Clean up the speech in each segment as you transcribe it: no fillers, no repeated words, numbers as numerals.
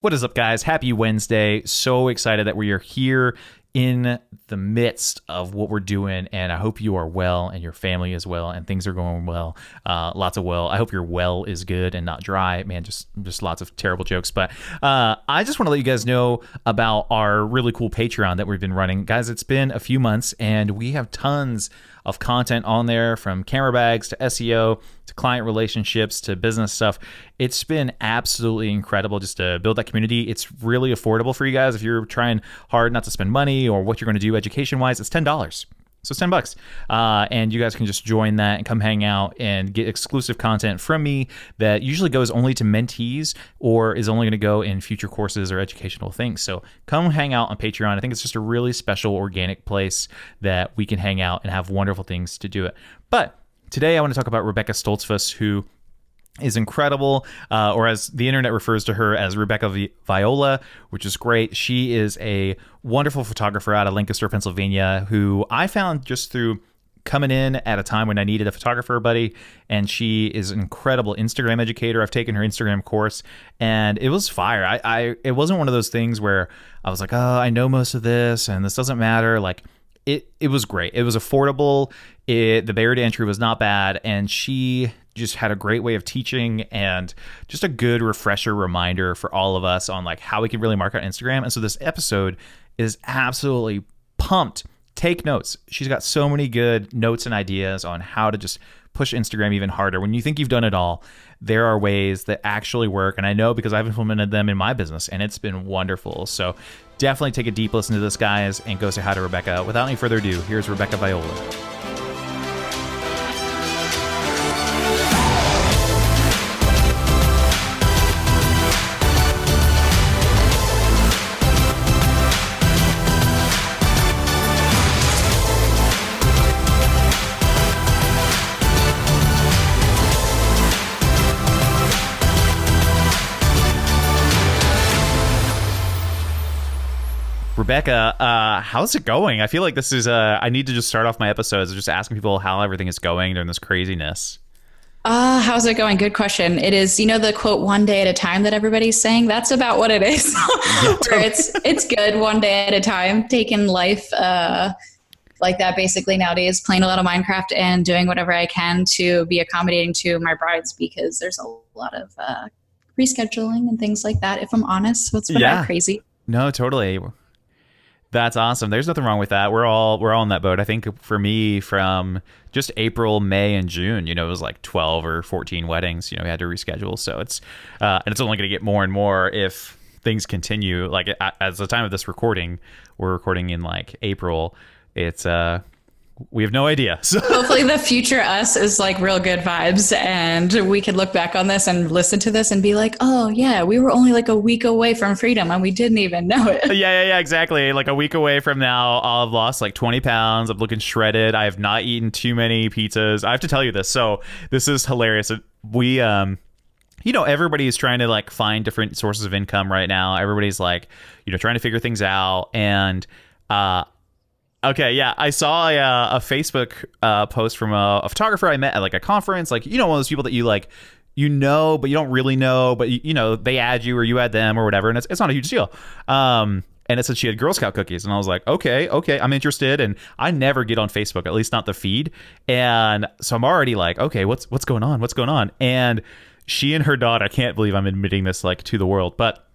What is up, guys? Happy Wednesday. So excited that we are here in the midst of what we're doing, and I hope you are well and your family is well and things are going well. Lots of well. I hope your well is good and not dry. Man, just lots of terrible jokes. But I just want to let you guys know about our really cool Patreon that we've been running. Guys, it's been a few months and we have tons of content on there, from camera bags to SEO to client relationships to business stuff. It's been absolutely incredible just to build that community. It's really affordable for you guys if you're trying hard not to spend money or what you're going to do education wise. It's $10. So it's $10. And you guys can just join that and come hang out and get exclusive content from me that usually goes only to mentees or is only going to go in future courses or educational things. So come hang out on Patreon. I think it's just a really special organic place that we can hang out and have wonderful things to do it. But today I want to talk about Rebekah who is incredible, or as the internet refers to her as Rebekah Viola, which is great. She is a wonderful photographer out of Lancaster, Pennsylvania, who I found just through coming in at a time when I needed a photographer buddy, and she is an incredible Instagram educator. I've taken her Instagram course, and it was fire. It wasn't one of those things where I was like, oh, I know most of this, and this doesn't matter. Like, it was great. It was affordable. The barrier to entry was not bad, and she just had a great way of teaching and just a good refresher reminder for all of us on like how we can really market on Instagram. And so this episode is absolutely pumped. Take notes. She's got so many good notes and ideas on how to just push Instagram even harder. When you think you've done it all, there are ways that actually work. And I know because I've implemented them in my business and it's been wonderful. So definitely take a deep listen to this, guys, and go say hi to Rebekah. Without any further ado, here's Rebekah Viola. Rebekah, how's it going? I feel like this is, I need to just start off my episodes just asking people how everything is going during this craziness. How's it going? Good question. It is, the quote, one day at a time that everybody's saying. That's about what it is. Where it's good one day at a time, taking life like that basically nowadays, playing a lot of Minecraft and doing whatever I can to be accommodating to my brides, because there's a lot of rescheduling and things like that, if I'm honest. So it's been crazy. No, totally. That's awesome. There's nothing wrong with that. We're all in that boat. I think for me, from just April, May, and June, it was like 12 or 14 weddings, we had to reschedule. So it's and it's only going to get more and more if things continue. Like as the time of this recording, we're recording in like April. It's we have no idea. So hopefully the future us is like real good vibes, and we can look back on this and listen to this and be like, oh yeah, we were only like a week away from freedom and we didn't even know it. Yeah, exactly. Like a week away from now, I'll have lost like 20 pounds. I'm looking shredded. I have not eaten too many pizzas. I have to tell you this. So this is hilarious. We, everybody is trying to like find different sources of income right now. Everybody's like, trying to figure things out. And, okay, yeah, I saw a Facebook post from a photographer I met at like a conference, like, one of those people that you like, but you don't really know, but they add you or you add them or whatever, and it's not a huge deal. And it said she had Girl Scout cookies, and I was like, okay, I'm interested. And I never get on Facebook, at least not the feed, and so I'm already like, okay, what's going on? And she and her daughter, I can't believe I'm admitting this like to the world, but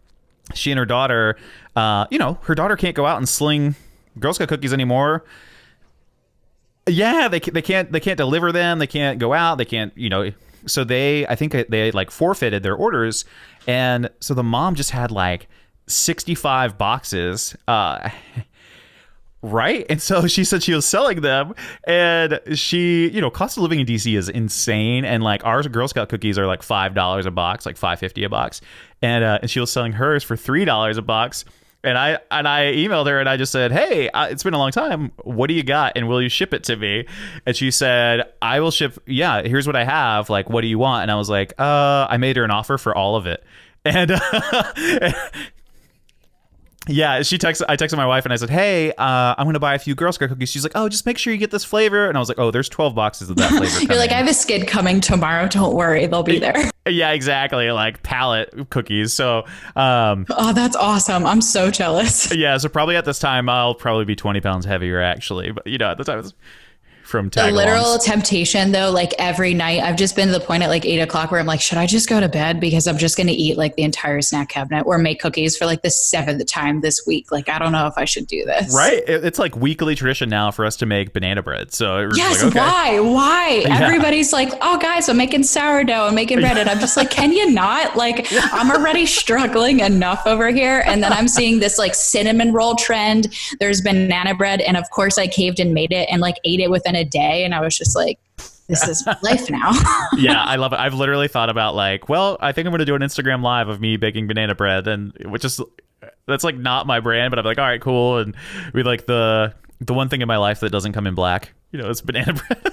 she and her daughter, her daughter can't go out and sling Girl Scout cookies anymore. Yeah, they can't deliver them. They can't go out. They can't, so I think they like forfeited their orders. And so the mom just had like 65 boxes, right? And so she said she was selling them, and she, cost of living in DC is insane. And like our Girl Scout cookies are like $5 a box, like $5.50 a box. And she was selling hers for $3 a box. And I emailed her and I just said, hey, it's been a long time. What do you got? And will you ship it to me? And she said, I will ship. Yeah, here's what I have. Like, what do you want? And I was like, I made her an offer for all of it. And yeah, I texted my wife and I said, hey, I'm going to buy a few Girl Scout cookies. She's like, oh, just make sure you get this flavor. And I was like, oh, there's 12 boxes of that flavor coming. You're like, I have a skid coming tomorrow. Don't worry. They'll be there. Yeah, exactly. Like pallet cookies. So, Oh, that's awesome. I'm so jealous. yeah. So probably at this time, I'll probably be 20 pounds heavier actually. But at the time it's from The tag literal alongs. temptation though, like every night, I've just been to the point at like 8 o'clock where I'm like, should I just go to bed? Because I'm just going to eat like the entire snack cabinet or make cookies for like the 7th time this week. Like, I don't know if I should do this. Right. It's like weekly tradition now for us to make banana bread. So it was Yes. like, okay. Why? Yeah. Everybody's like, oh guys, I'm making sourdough and making bread. And I'm just like, can you not? Like, I'm already struggling enough over here. And then I'm seeing this like cinnamon roll trend. There's banana bread. And of course I caved and made it and like ate it within a day. And I was just like, this is life now. Yeah, I love it. I've literally thought about like, well, I think I'm going to do an Instagram live of me baking banana bread, and which is that's like not my brand, but I'm like, all right, cool. And we like the one thing in my life that doesn't come in black, it's banana bread.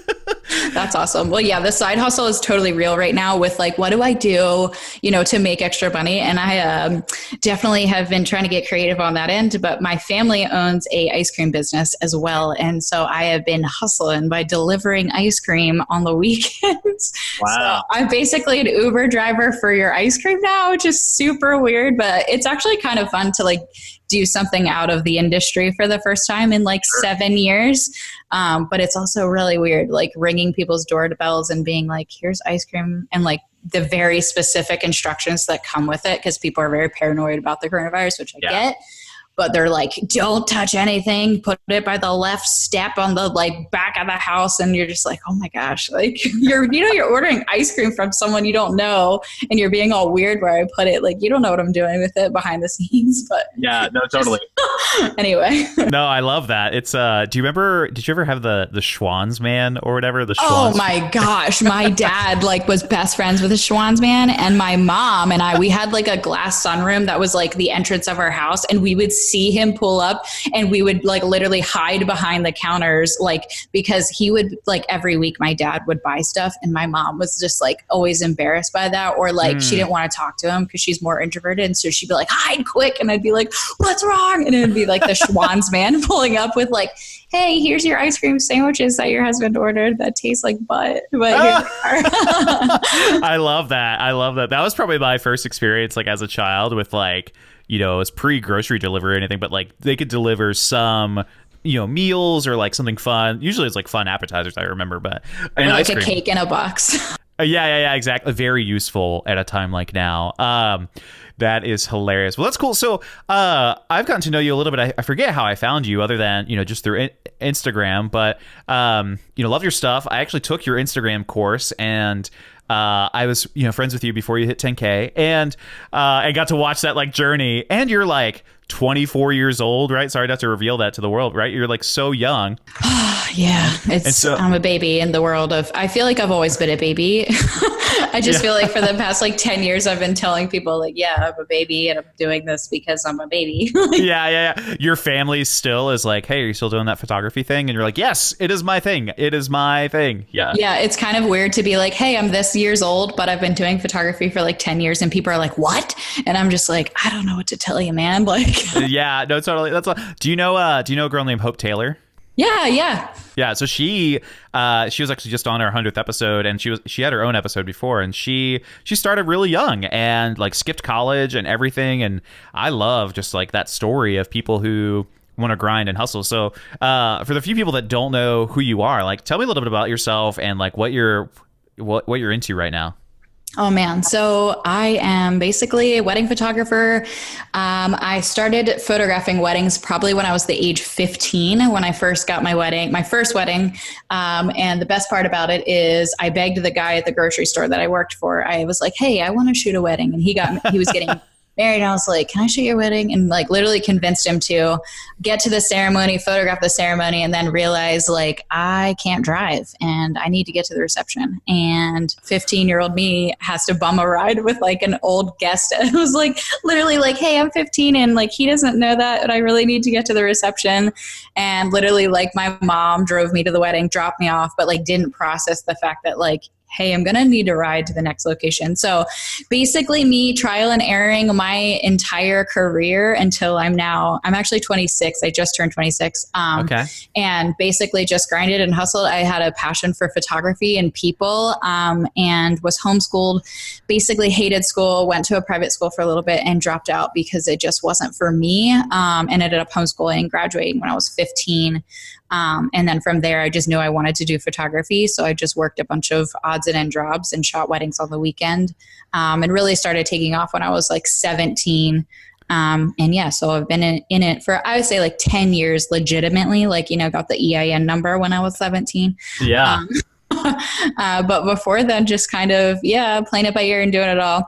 That's awesome. Well, yeah, the side hustle is totally real right now with like, what do I do, to make extra money? And I definitely have been trying to get creative on that end, but my family owns a ice cream business as well. And so I have been hustling by delivering ice cream on the weekends. Wow. So I'm basically an Uber driver for your ice cream now, which is super weird, but it's actually kind of fun to like do something out of the industry for the first time in like 7 years. But it's also really weird, like ringing people's doorbells and being like, here's ice cream, and like the very specific instructions that come with it, because people are very paranoid about the coronavirus, which I get. But they're like, don't touch anything, put it by the left step on the like back of the house. And you're just like, oh my gosh, like you're ordering ice cream from someone you don't know and you're being all weird where I put it. Like, you don't know what I'm doing with it behind the scenes, but yeah, no, totally. Anyway. No, I love that. It's, did you ever have the Schwann's man or whatever? The Schwann's. Oh my gosh. My dad like was best friends with a Schwann's man, and my mom and we had like a glass sunroom that was like the entrance of our house, and we would see him pull up and we would like literally hide behind the counters, like, because he would like every week my dad would buy stuff and my mom was just like always embarrassed by that, or like she didn't want to talk to him because she's more introverted, and so she'd be like, hide quick, and I'd be like, what's wrong? And it would be like the Schwann's man pulling up with like, hey, here's your ice cream sandwiches that your husband ordered that taste like butt, but here they are. I love that. That was probably my first experience like as a child with like, it's pre-grocery delivery or anything, but like they could deliver some, meals or like something fun. Usually it's like fun appetizers, I remember, but or like a cake in a box. Yeah, exactly. Very useful at a time like now. That is hilarious. Well, that's cool. So I've gotten to know you a little bit. I forget how I found you other than, just through Instagram, but, love your stuff. I actually took your Instagram course, and I was, friends with you before you hit 10K, and I got to watch that like journey. And you're like 24 years old, right? Sorry not to reveal that to the world, right? You're like so young. Yeah, I'm a baby in the world of, I feel like I've always been a baby. I just feel like for the past like 10 years, I've been telling people like, yeah, I'm a baby and I'm doing this because I'm a baby. Yeah. Your family still is like, hey, are you still doing that photography thing? And you're like, yes, it is my thing. It is my thing. Yeah. Yeah. It's kind of weird to be like, hey, I'm this years old, but I've been doing photography for like 10 years and people are like, what? And I'm just like, I don't know what to tell you, man. Like, yeah, no, totally. Do you know a girl named Hope Taylor? Yeah. So she was actually just on her 100th episode, and she had her own episode before, and she started really young and like skipped college and everything. And I love just like that story of people who want to grind and hustle. So for the few people that don't know who you are, like tell me a little bit about yourself and like what you're into right now. Oh man. So I am basically a wedding photographer. I started photographing weddings probably when I was the age 15, when I first got my first wedding. And the best part about it is I begged the guy at the grocery store that I worked for. I was like, hey, I want to shoot a wedding. And he was getting married. And I was like, can I shoot your wedding? And like literally convinced him to get to the ceremony, photograph the ceremony, and then realize like I can't drive and I need to get to the reception. And 15-year-old me has to bum a ride with like an old guest. And it was like literally like, hey, I'm 15 and like he doesn't know that, but I really need to get to the reception. And literally like my mom drove me to the wedding, dropped me off, but like didn't process the fact that like, hey, I'm going to need a ride to the next location. So basically me trial and erroring my entire career until I'm actually 26. I just turned 26. Okay. And basically just grinded and hustled. I had a passion for photography and people, and was homeschooled, basically hated school, went to a private school for a little bit and dropped out because it just wasn't for me, and ended up homeschooling and graduating when I was 15. And then from there, I just knew I wanted to do photography. So I just worked a bunch of odds and end jobs and shot weddings on the weekend, and really started taking off when I was like 17. And yeah, so I've been in it for, I would say like 10 years legitimately, like, got the EIN number when I was 17. Yeah. But before then, just kind of, playing it by ear and doing it all.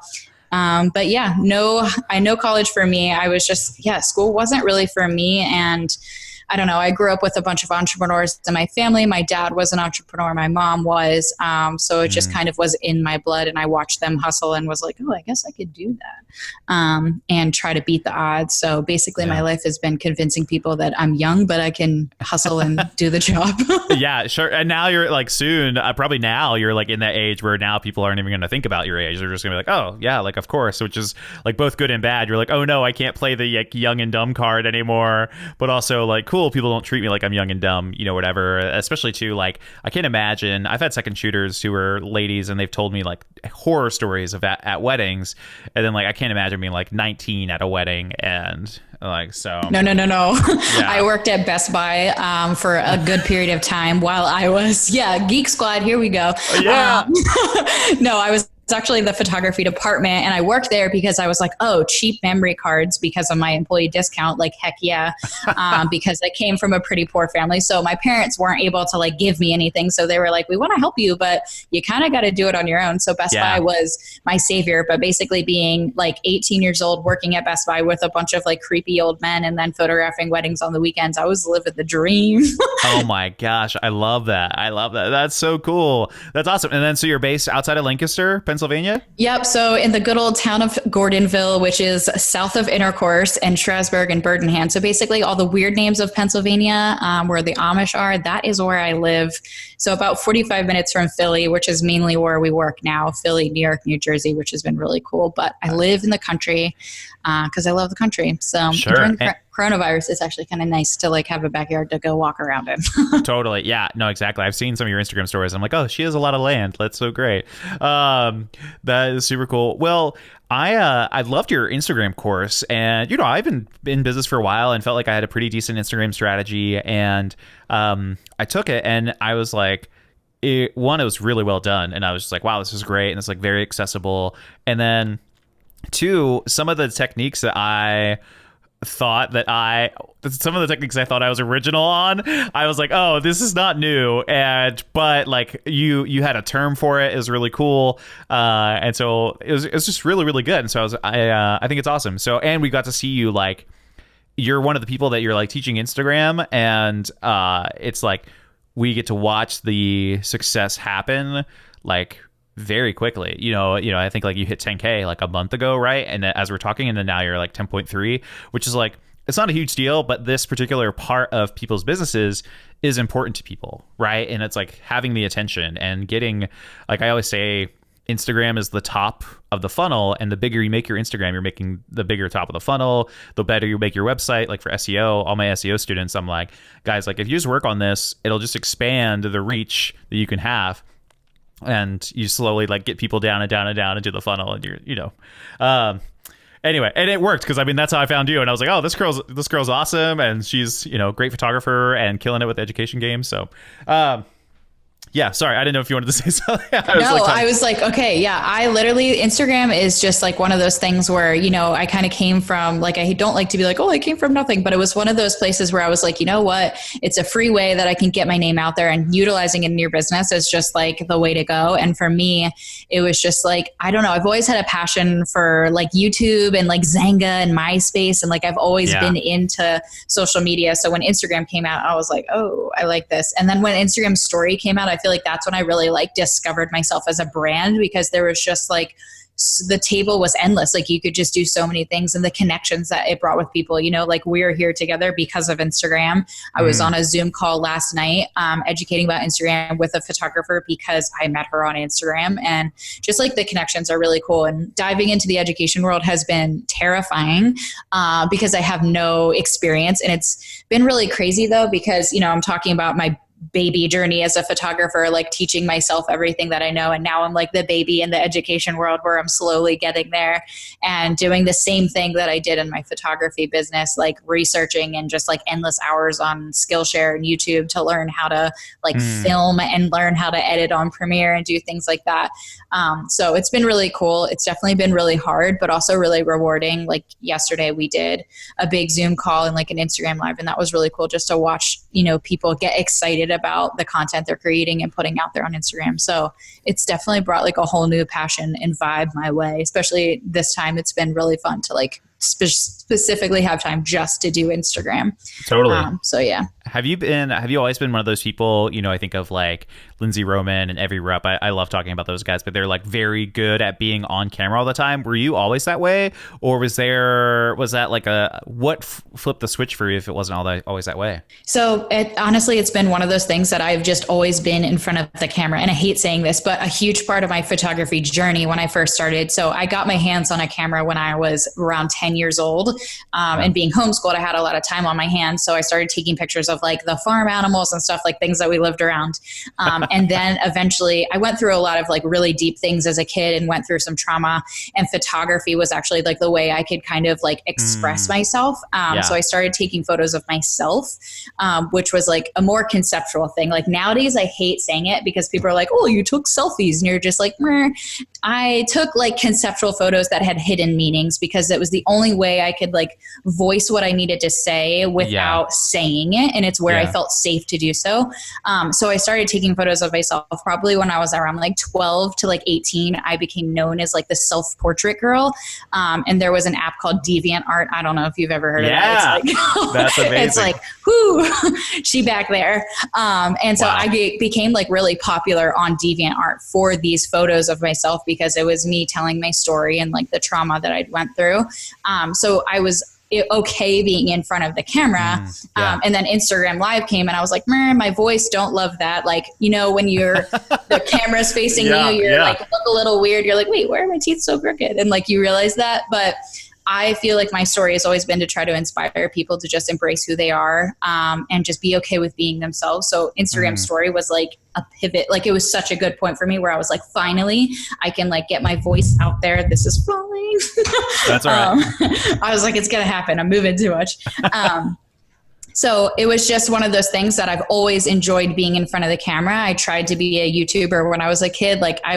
But yeah, no college for me. I was just, school wasn't really for me. And I don't know, I grew up with a bunch of entrepreneurs in my family. My dad was an entrepreneur. My mom was. So it just kind of was in my blood, and I watched them hustle and was like, oh, I guess I could do that, and try to beat the odds. So basically my life has been convincing people that I'm young, but I can hustle and do the job. Yeah, sure. And now you're like soon, probably now you're like in that age where now people aren't even going to think about your age. They're just going to be like, oh yeah, like of course, which is like both good and bad. You're like, oh no, I can't play the like young and dumb card anymore. But also like, cool, people don't treat me like I'm young and dumb, whatever. Especially too, like, I can't imagine, I've had second shooters who are ladies and they've told me like horror stories of at weddings. And then like, I can't imagine being like 19 at a wedding and like, so. No. Yeah. I worked at Best Buy for a good period of time while I was, Geek Squad, here we go. Yeah. No, I was actually the photography department, and I worked there because I was like, oh, cheap memory cards because of my employee discount, like heck yeah, because I came from a pretty poor family, so my parents weren't able to like give me anything, so they were like, we want to help you, but you kind of got to do it on your own. So Best Buy was my savior. But basically being like 18 years old working at Best Buy with a bunch of like creepy old men and then photographing weddings on the weekends, I was living the dream. Oh my gosh, I love that. That's so cool. That's awesome. And then so you're based outside of Lancaster, Pennsylvania? Yep. So in the good old town of Gordonville, which is south of Intercourse and Strasburg and Burdenham. So basically all the weird names of Pennsylvania, where the Amish are, that is where I live. So about 45 minutes from Philly, which is mainly where we work now, Philly, New York, New Jersey, which has been really cool. But I live in the country because I love the country. So during coronavirus, it's actually kind of nice to like have a backyard to go walk around in. Totally. Yeah, no, exactly. I've seen some of your Instagram stories. I'm like, oh, she has a lot of land. That's so great. That is super cool. Well, I loved your Instagram course, and I've been in business for a while and felt like I had a pretty decent Instagram strategy, and I took it and I was like, it was really well done, and I was just like, wow, this is great, and it's like very accessible. And then two, some of the techniques that I thought I was original on, I was like, oh, this is not new, but like you had a term for it. It was really cool, and so it was just really, really good. And so I think it's awesome. So, and we got to see you, like, you're one of the people that you're like teaching Instagram, and it's like we get to watch the success happen like very quickly. I think like you hit 10K like a month ago, right? And as we're talking, and then now you're like 10.3, which is like, it's not a huge deal, but this particular part of people's businesses is important to people, right? And it's like having the attention and getting, like I always say, Instagram is the top of the funnel, and the bigger you make your Instagram, you're making the bigger top of the funnel. The better you make your website. Like for SEO, all my SEO students, I'm like, guys, like if you just work on this, it'll just expand the reach that you can have. And you slowly like get people down and down and down into the funnel, and anyway, and it worked, because I mean that's how I found you, and I was like, oh, this girl's awesome, and she's great photographer and killing it with education games. So yeah, sorry, I didn't know if you wanted to say something. I was like, okay, yeah, I literally, Instagram is just like one of those things where, I kind of came from, like, I don't like to be like, oh, I came from nothing, but it was one of those places where I was like, you know what, it's a free way that I can get my name out there, and utilizing it in your business is just like the way to go. And for me, it was just like, I don't know, I've always had a passion for like YouTube and like Zanga and MySpace, and like I've always been into social media. So when Instagram came out, I was like, oh, I like this. And then when Instagram story came out, I feel like that's when I really like discovered myself as a brand, because there was just like the table was endless. Like you could just do so many things, and the connections that it brought with people, you know, like we're here together because of Instagram. I was on a Zoom call last night, educating about Instagram with a photographer because I met her on Instagram, and just like the connections are really cool. And diving into the education world has been terrifying because I have no experience, and it's been really crazy though, because, you know, I'm talking about my baby journey as a photographer, like teaching myself everything that I know. And now I'm like the baby in the education world where I'm slowly getting there and doing the same thing that I did in my photography business, like researching and just like endless hours on Skillshare and YouTube to learn how to like film and learn how to edit on Premiere and do things like that. So it's been really cool. It's definitely been really hard, but also really rewarding. Like yesterday we did a big Zoom call and like an Instagram live, and that was really cool just to watch, you know, people get excited about the content they're creating and putting out there on Instagram. So it's definitely brought like a whole new passion and vibe my way, especially this time. It's been really fun to like specifically have time just to do Instagram. Totally. So yeah. Have you always been one of those people, you know, I think of like Lindsay Roman and Every Rep. I love talking about those guys, but they're like very good at being on camera all the time. Were you always that way? Or was that like what flipped the switch for you if it wasn't always that way? So honestly, it's been one of those things that I've just always been in front of the camera. And I hate saying this, but a huge part of my photography journey when I first started. So I got my hands on a camera when I was around 10 years old, and being homeschooled, I had a lot of time on my hands. So I started taking pictures of like the farm animals and stuff, like things that we lived around. And then eventually I went through a lot of like really deep things as a kid and went through some trauma, and photography was actually like the way I could kind of like express myself. So I started taking photos of myself, which was like a more conceptual thing. Like nowadays I hate saying it because people are like, oh, you took selfies, and you're just like, meh. I took like conceptual photos that had hidden meanings because it was the only way I could like voice what I needed to say without saying it. And it's where I felt safe to do so. So I started taking photos of myself probably when I was around like 12 to like 18. I became known as like the self-portrait girl. And there was an app called DeviantArt. I don't know if you've ever heard of that. It's like, that's amazing. It's like, whoo, she back there. And so I became like really popular on DeviantArt for these photos of myself because it was me telling my story and like the trauma that I'd went through. So I was okay being in front of the camera. And then Instagram Live came and I was like, my voice, don't love that. Like, you know, when the camera's facing you, you're like, look a little weird. You're like, wait, why are my teeth so crooked? And like, you realize that. But I feel like my story has always been to try to inspire people to just embrace who they are, and just be okay with being themselves. So Instagram story was like a pivot. Like it was such a good point for me where I was like, finally, I can like get my voice out there. This is falling. That's all right. I was like, it's going to happen. I'm moving too much. So it was just one of those things that I've always enjoyed being in front of the camera. I tried to be a YouTuber when I was a kid. Like I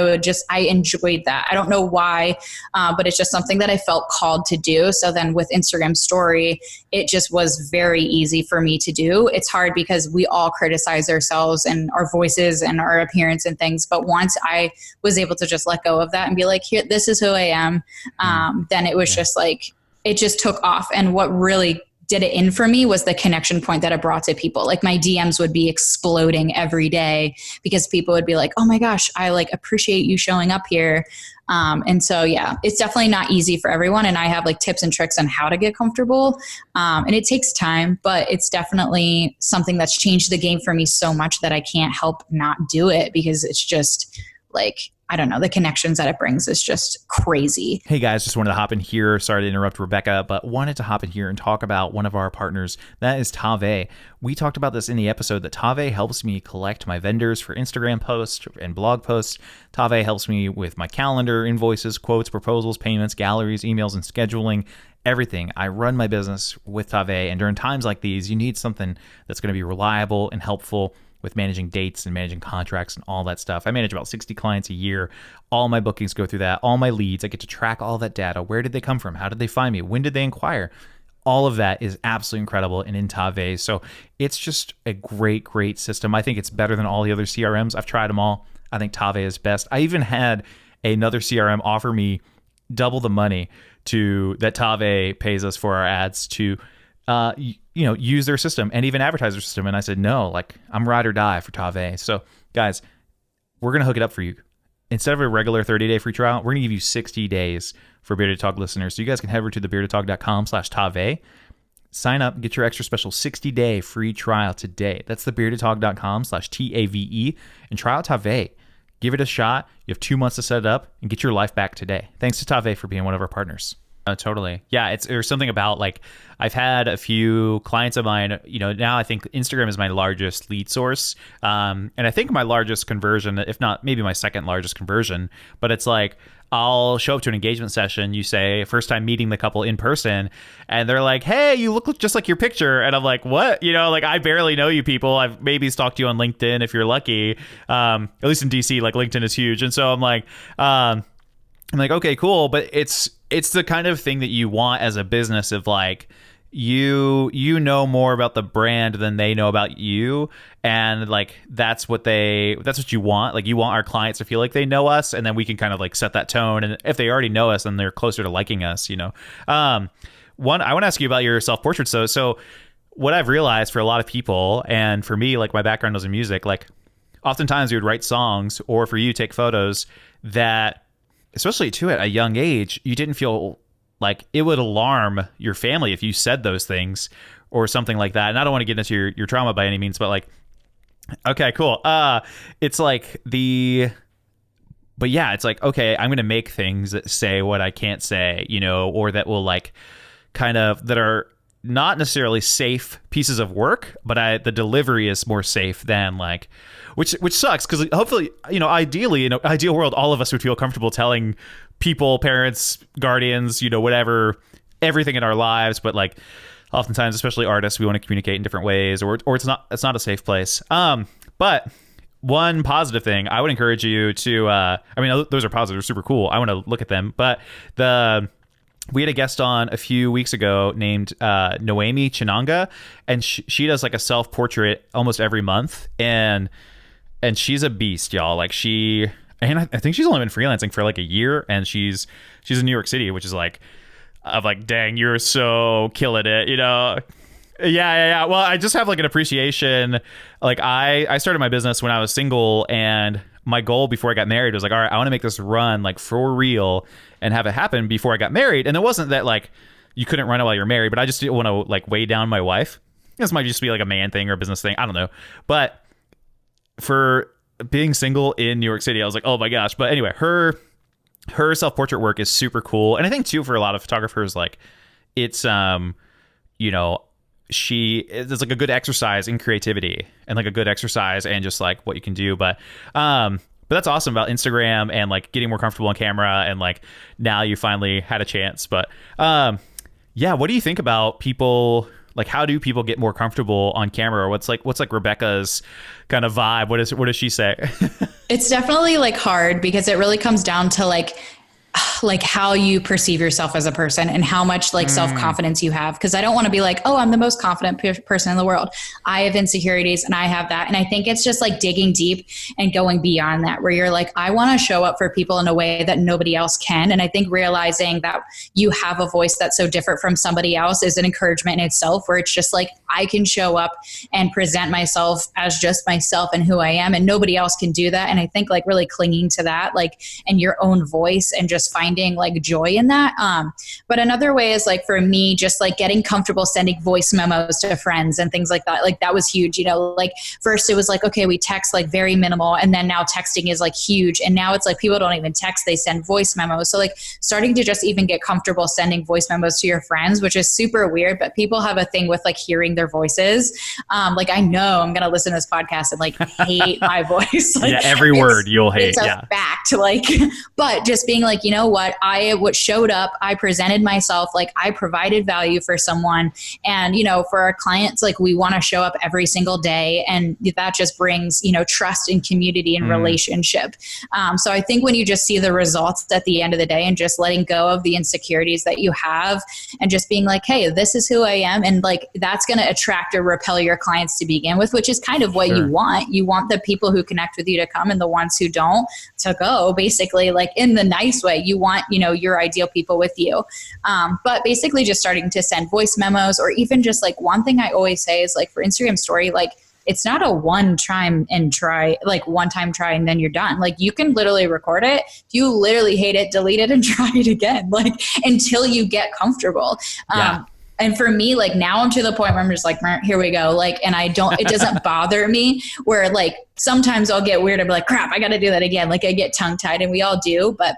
enjoyed that. I don't know why, but it's just something that I felt called to do. So then with Instagram story, it just was very easy for me to do. It's hard because we all criticize ourselves and our voices and our appearance and things. But once I was able to just let go of that and be like, here, this is who I am. Then it was just like, it just took off. And what really did it in for me was the connection point that it brought to people. Like my DMs would be exploding every day because people would be like, oh my gosh, I like appreciate you showing up here. And so, yeah, it's definitely not easy for everyone. And I have like tips and tricks on how to get comfortable. And it takes time, but it's definitely something that's changed the game for me so much that I can't help not do it because it's just like, I don't know, the connections that it brings is just crazy. Hey guys, just wanted to hop in here. Sorry to interrupt Rebekah, but wanted to hop in here and talk about one of our partners. That is Tave. We talked about this in the episode that Tave helps me collect my vendors for Instagram posts and blog posts. Tave helps me with my calendar, invoices, quotes, proposals, payments, galleries, emails, and scheduling. Everything. I run my business with Tave, and during times like these, you need something that's going to be reliable and helpful with managing dates and managing contracts and all that stuff. I manage about 60 clients a year. All my bookings go through that. All my leads, I get to track all that data. Where did they come from? How did they find me? When did they inquire? All of that is absolutely incredible in Tave. So it's just a great, great system. I think it's better than all the other CRMs. I've tried them all. I think Tave is best. I even had another CRM offer me double the money that Tave pays us for our ads to use their system and even advertise their system. And I said, no, like I'm ride or die for Tave. So guys, we're going to hook it up for you. instead of a regular 30-day free trial, we're going to give you 60 days for Bearded Talk listeners. So you guys can head over to thebeardedtalk.com/Tave. Sign up, get your extra special 60-day free trial today. That's thebeardedtalk.com/TAVE and try out Tave. Give it a shot. You have 2 months to set it up and get your life back today. Thanks to Tave for being one of our partners. Totally. Yeah, there's something about, like, I've had a few clients of mine, now I think Instagram is my largest lead source. And I think my largest conversion, if not maybe my second largest conversion, but it's like, I'll show up to an engagement session, you say, first time meeting the couple in person, and they're like, hey, you look just like your picture. And I'm like, what? Like, I barely know you people. I've maybe stalked you on LinkedIn if you're lucky. At least in DC, like, LinkedIn is huge. And so I'm like, okay, cool. But it's the kind of thing that you want as a business of, like, you know more about the brand than they know about you, and, like, that's what you want. Like, you want our clients to feel like they know us, and then we can kind of, like, set that tone. And if they already know us, then they're closer to liking us. I want to ask you about your self-portraits though. So what I've realized for a lot of people, and for me, like, my background was in music, like, oftentimes we would write songs, or for you, take photos that, especially too at a young age, you didn't feel like it would alarm your family if you said those things or something like that. And I don't want to get into your trauma by any means, but, like, okay, cool. It's like but yeah, it's like, okay, I'm going to make things that say what I can't say, or that will, like, kind of, that are not necessarily safe pieces of work, but the delivery is more safe than, like, which sucks, because hopefully, ideally, in an ideal world, all of us would feel comfortable telling people, parents, guardians, whatever, everything in our lives. But, like, oftentimes, especially artists, we want to communicate in different ways, or it's not a safe place. But one positive thing, I would encourage you to, those are positive, super cool. I want to look at them. But we had a guest on a few weeks ago named Noemi Chinanga, and she does, like, a self-portrait almost every month. And she's a beast, y'all. Like, I think she's only been freelancing for, like, a year, and she's in New York City, which is, like, I'm like, dang, you're so killing it, Yeah. Well, I just have, like, an appreciation. Like, I started my business when I was single, and my goal before I got married was, like, all right, I want to make this run, like, for real and have it happen before I got married. And it wasn't that, like, you couldn't run it while you're married, but I just didn't want to, like, weigh down my wife. This might just be, like, a man thing or a business thing. I don't know. But for being single in New York City, I was like, oh my gosh. But anyway, her self-portrait work is super cool. And I think too, for a lot of photographers, like, it's, it's like a good exercise in creativity, and, like, a good exercise and just, like, what you can do. But that's awesome about Instagram and, like, getting more comfortable on camera, and, like, now you finally had a chance. But yeah, what do you think about people? Like, how do people get more comfortable on camera? Or what's Rebekah's kind of vibe? What does she say? It's definitely, like, hard, because it really comes down to, like how you perceive yourself as a person, and how much, like, self-confidence you have. Because I don't want to be like, oh, I'm the most confident person in the world. I have insecurities, and I have that. And I think it's just, like, digging deep and going beyond that, where you're like, I want to show up for people in a way that nobody else can. And I think realizing that you have a voice that's so different from somebody else is an encouragement in itself, where it's just like, I can show up and present myself as just myself and who I am, and nobody else can do that. And I think, like, really clinging to that, like, and your own voice, and just finding, like, joy in that. But another way is, like, for me, just, like, getting comfortable sending voice memos to friends and things like that. Like, that was huge. Like, first it was like, okay, we text, like, very minimal, and then now texting is, like, huge. And now it's like, people don't even text, they send voice memos. So, like, starting to just even get comfortable sending voice memos to your friends, which is super weird, but people have a thing with, like, hearing their voices. Like, I know I'm going to listen to this podcast and, like, hate my voice. Like, yeah, every word you'll hate. It's a fact. Like, but just being like, you know what, what showed up, I presented myself, like, I provided value for someone. And, for our clients, like, we want to show up every single day, and that just brings, trust and community and relationship. So I think when you just see the results at the end of the day, and just letting go of the insecurities that you have, and just being like, hey, this is who I am. And, like, that's going to attract or repel your clients to begin with, which is kind of what you want. You want the people who connect with you to come, and the ones who don't to go, basically, like, in the nice way. You want, your ideal people with you. But basically just starting to send voice memos, or even just, like, one thing I always say is, like, for Instagram story, like, it's not a one time try and then you're done. Like you can literally record it. If you literally hate it, delete it and try it again, like until you get comfortable. And for me, like now I'm to the point where I'm just like, here we go. Like, and it doesn't bother me where like sometimes I'll get weird. I'll be like, crap, I got to do that again. Like I get tongue tied and we all do, but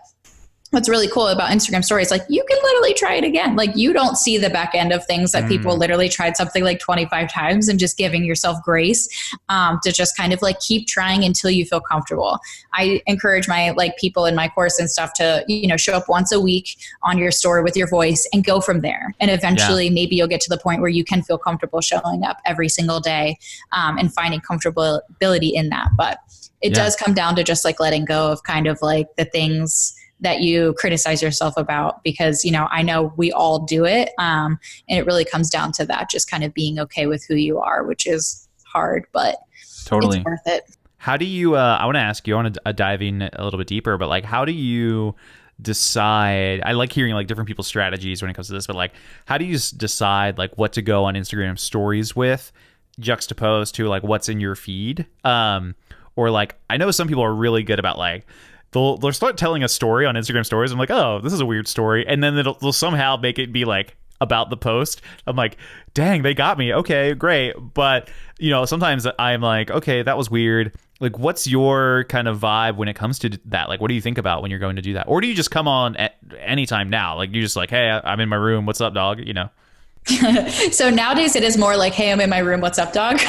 what's really cool about Instagram stories, like you can literally try it again. Like you don't see the back end of things that people literally tried something like 25 times and just giving yourself grace to just kind of like keep trying until you feel comfortable. I encourage my like people in my course and stuff to, show up once a week on your story with your voice and go from there. And eventually maybe you'll get to the point where you can feel comfortable showing up every single day and finding comfortability in that. But it does come down to just like letting go of kind of like the things that you criticize yourself about, because, I know we all do it. And it really comes down to that, just kind of being okay with who you are, which is hard, but totally it's worth it. How do you, I want to ask you, I want to dive in a little bit deeper, but like, how do you decide, I like hearing like different people's strategies when it comes to this, but like, how do you decide like what to go on Instagram stories with juxtaposed to like what's in your feed? Or like, I know some people are really good about like, they'll start telling a story on Instagram stories. I'm like, oh, this is a weird story. And then they'll somehow make it be like about the post. I'm like, dang, they got me. Okay, great. But, sometimes I'm like, okay, that was weird. Like, what's your kind of vibe when it comes to that? Like, what do you think about when you're going to do that? Or do you just come on at any time now? Like, you just like, hey, I'm in my room. What's up, dog? So nowadays it is more like, hey, I'm in my room. What's up, dog?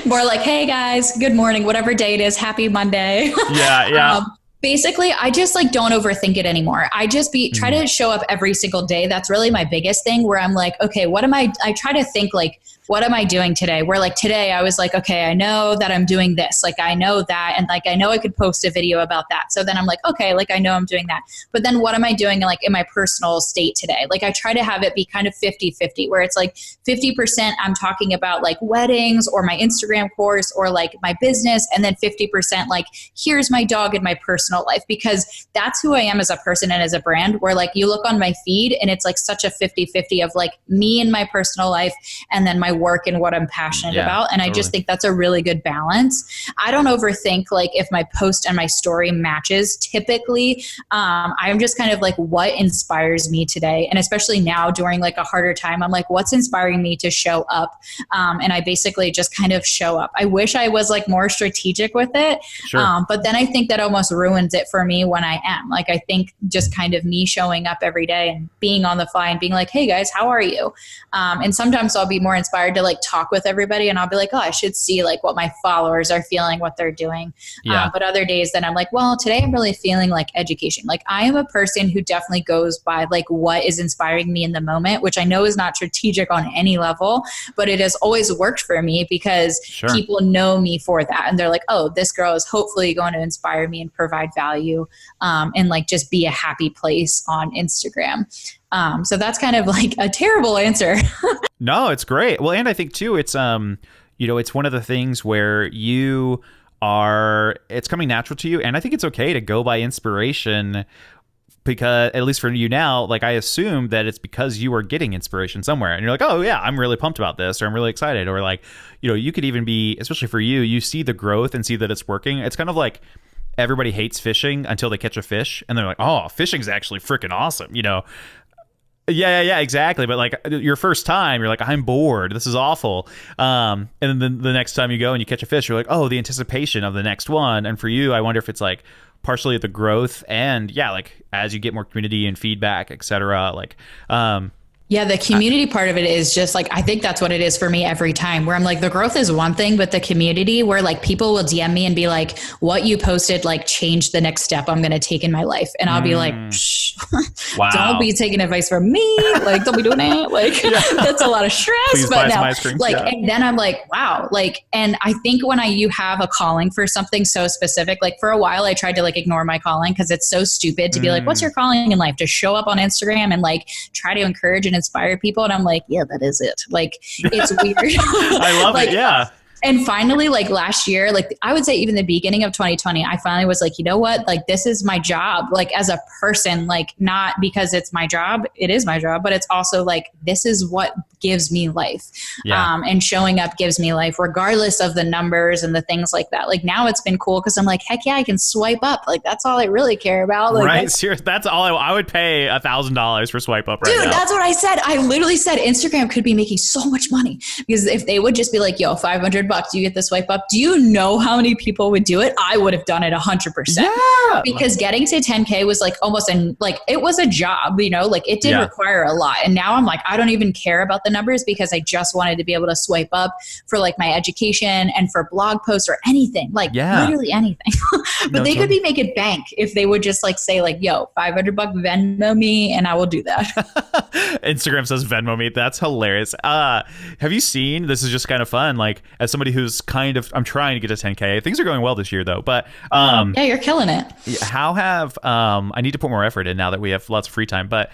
More like, hey guys, good morning, whatever day it is. Happy Monday. Yeah. Basically, I just like don't overthink it anymore. I just try to show up every single day. That's really my biggest thing where I'm like, okay, I try to think like, what am I doing today? Where like today I was like, okay, I know that I'm doing this. Like I know that. And like, I know I could post a video about that. So then I'm like, okay, like I know I'm doing that. But then what am I doing like in my personal state today? Like I try to have it be kind of 50-50 where it's like 50% I'm talking about like weddings or my Instagram course or like my business. And then 50% like, here's my dog in my personal life, because that's who I am as a person and as a brand, where like you look on my feed and it's like such a 50-50 of like me and my personal life and then my work and what I'm passionate about. And totally. I just think that's a really good balance. I don't overthink like if my post and my story matches. Typically, I'm just kind of like, what inspires me today? And especially now during like a harder time, I'm like, what's inspiring me to show up? And I basically just kind of show up. I wish I was like more strategic with it. Sure. But then I think that almost ruins it for me when I am. Like, I think just kind of me showing up every day and being on the fly and being like, hey guys, how are you? And sometimes I'll be more inspired to like talk with everybody and I'll be like, oh, I should see like what my followers are feeling, what they're doing. But other days then I'm like, well, today I'm really feeling like education. Like I am a person who definitely goes by like what is inspiring me in the moment, which I know is not strategic on any level, but it has always worked for me because people know me for that. And they're like, oh, this girl is hopefully going to inspire me and provide value and like just be a happy place on Instagram. So that's kind of like a terrible answer. No, it's great. Well, and I think too, it's, it's one of the things where it's coming natural to you. And I think it's okay to go by inspiration because at least for you now, like I assume that it's because you are getting inspiration somewhere and you're like, oh yeah, I'm really pumped about this, or I'm really excited. Or like, you could even be, especially for you see the growth and see that it's working. It's kind of like, everybody hates fishing until they catch a fish and they're like, oh, fishing's actually freaking awesome. Yeah, exactly. But like your first time, you're like, I'm bored. This is awful. And then the next time you go and you catch a fish, you're like, oh, the anticipation of the next one. And for you, I wonder if it's like partially the growth and like as you get more community and feedback, et cetera, like, yeah, the community part of it is just like, I think that's what it is for me every time where I'm like, the growth is one thing, but the community where like people will DM me and be like, what you posted, like changed the next step I'm going to take in my life. And I'll be like, wow. Don't be taking advice from me. Like, don't be doing it. Like that's a lot of stress. Please but buy now, some ice cream. like, and then I'm like, wow. Like, and I think when you have a calling for something so specific, like for a while I tried to like ignore my calling because it's so stupid to be like, what's your calling in life? To show up on Instagram and like try to encourage and inspire people. And I'm like, yeah, that is it. Like, it's weird. I love it. Yeah. And finally, like last year, like I would say even the beginning of 2020, I finally was like, you know what? Like, this is my job, like as a person, like not because it's my job, it is my job, but it's also like, this is what gives me life. Yeah. And showing up gives me life regardless of the numbers and the things like that. Like now it's been cool because I'm like, heck yeah, I can swipe up. Like that's all I really care about. Like, right. Seriously, that's all I would pay $1,000 for swipe up right now. Dude, that's what I said. I literally said Instagram could be making so much money because if they would just be like, yo, $500, you get the swipe up. Do you know how many people would do it? I would have done it 100%. Yeah. Because getting to 10K was like almost it was a job, you know, like it did require a lot. And now I'm like, I don't even care about the numbers because I just wanted to be able to swipe up for like my education and for blog posts or anything, like literally anything. But they could be making bank if they would just like say like, yo, $500 Venmo me and I will do that. Instagram says Venmo me. That's hilarious. Have you seen, this is just kind of fun, like as somebody who's I'm trying to get to 10K. Things are going well this year though, but yeah, you're killing it. How have I need to put more effort in now that we have lots of free time, but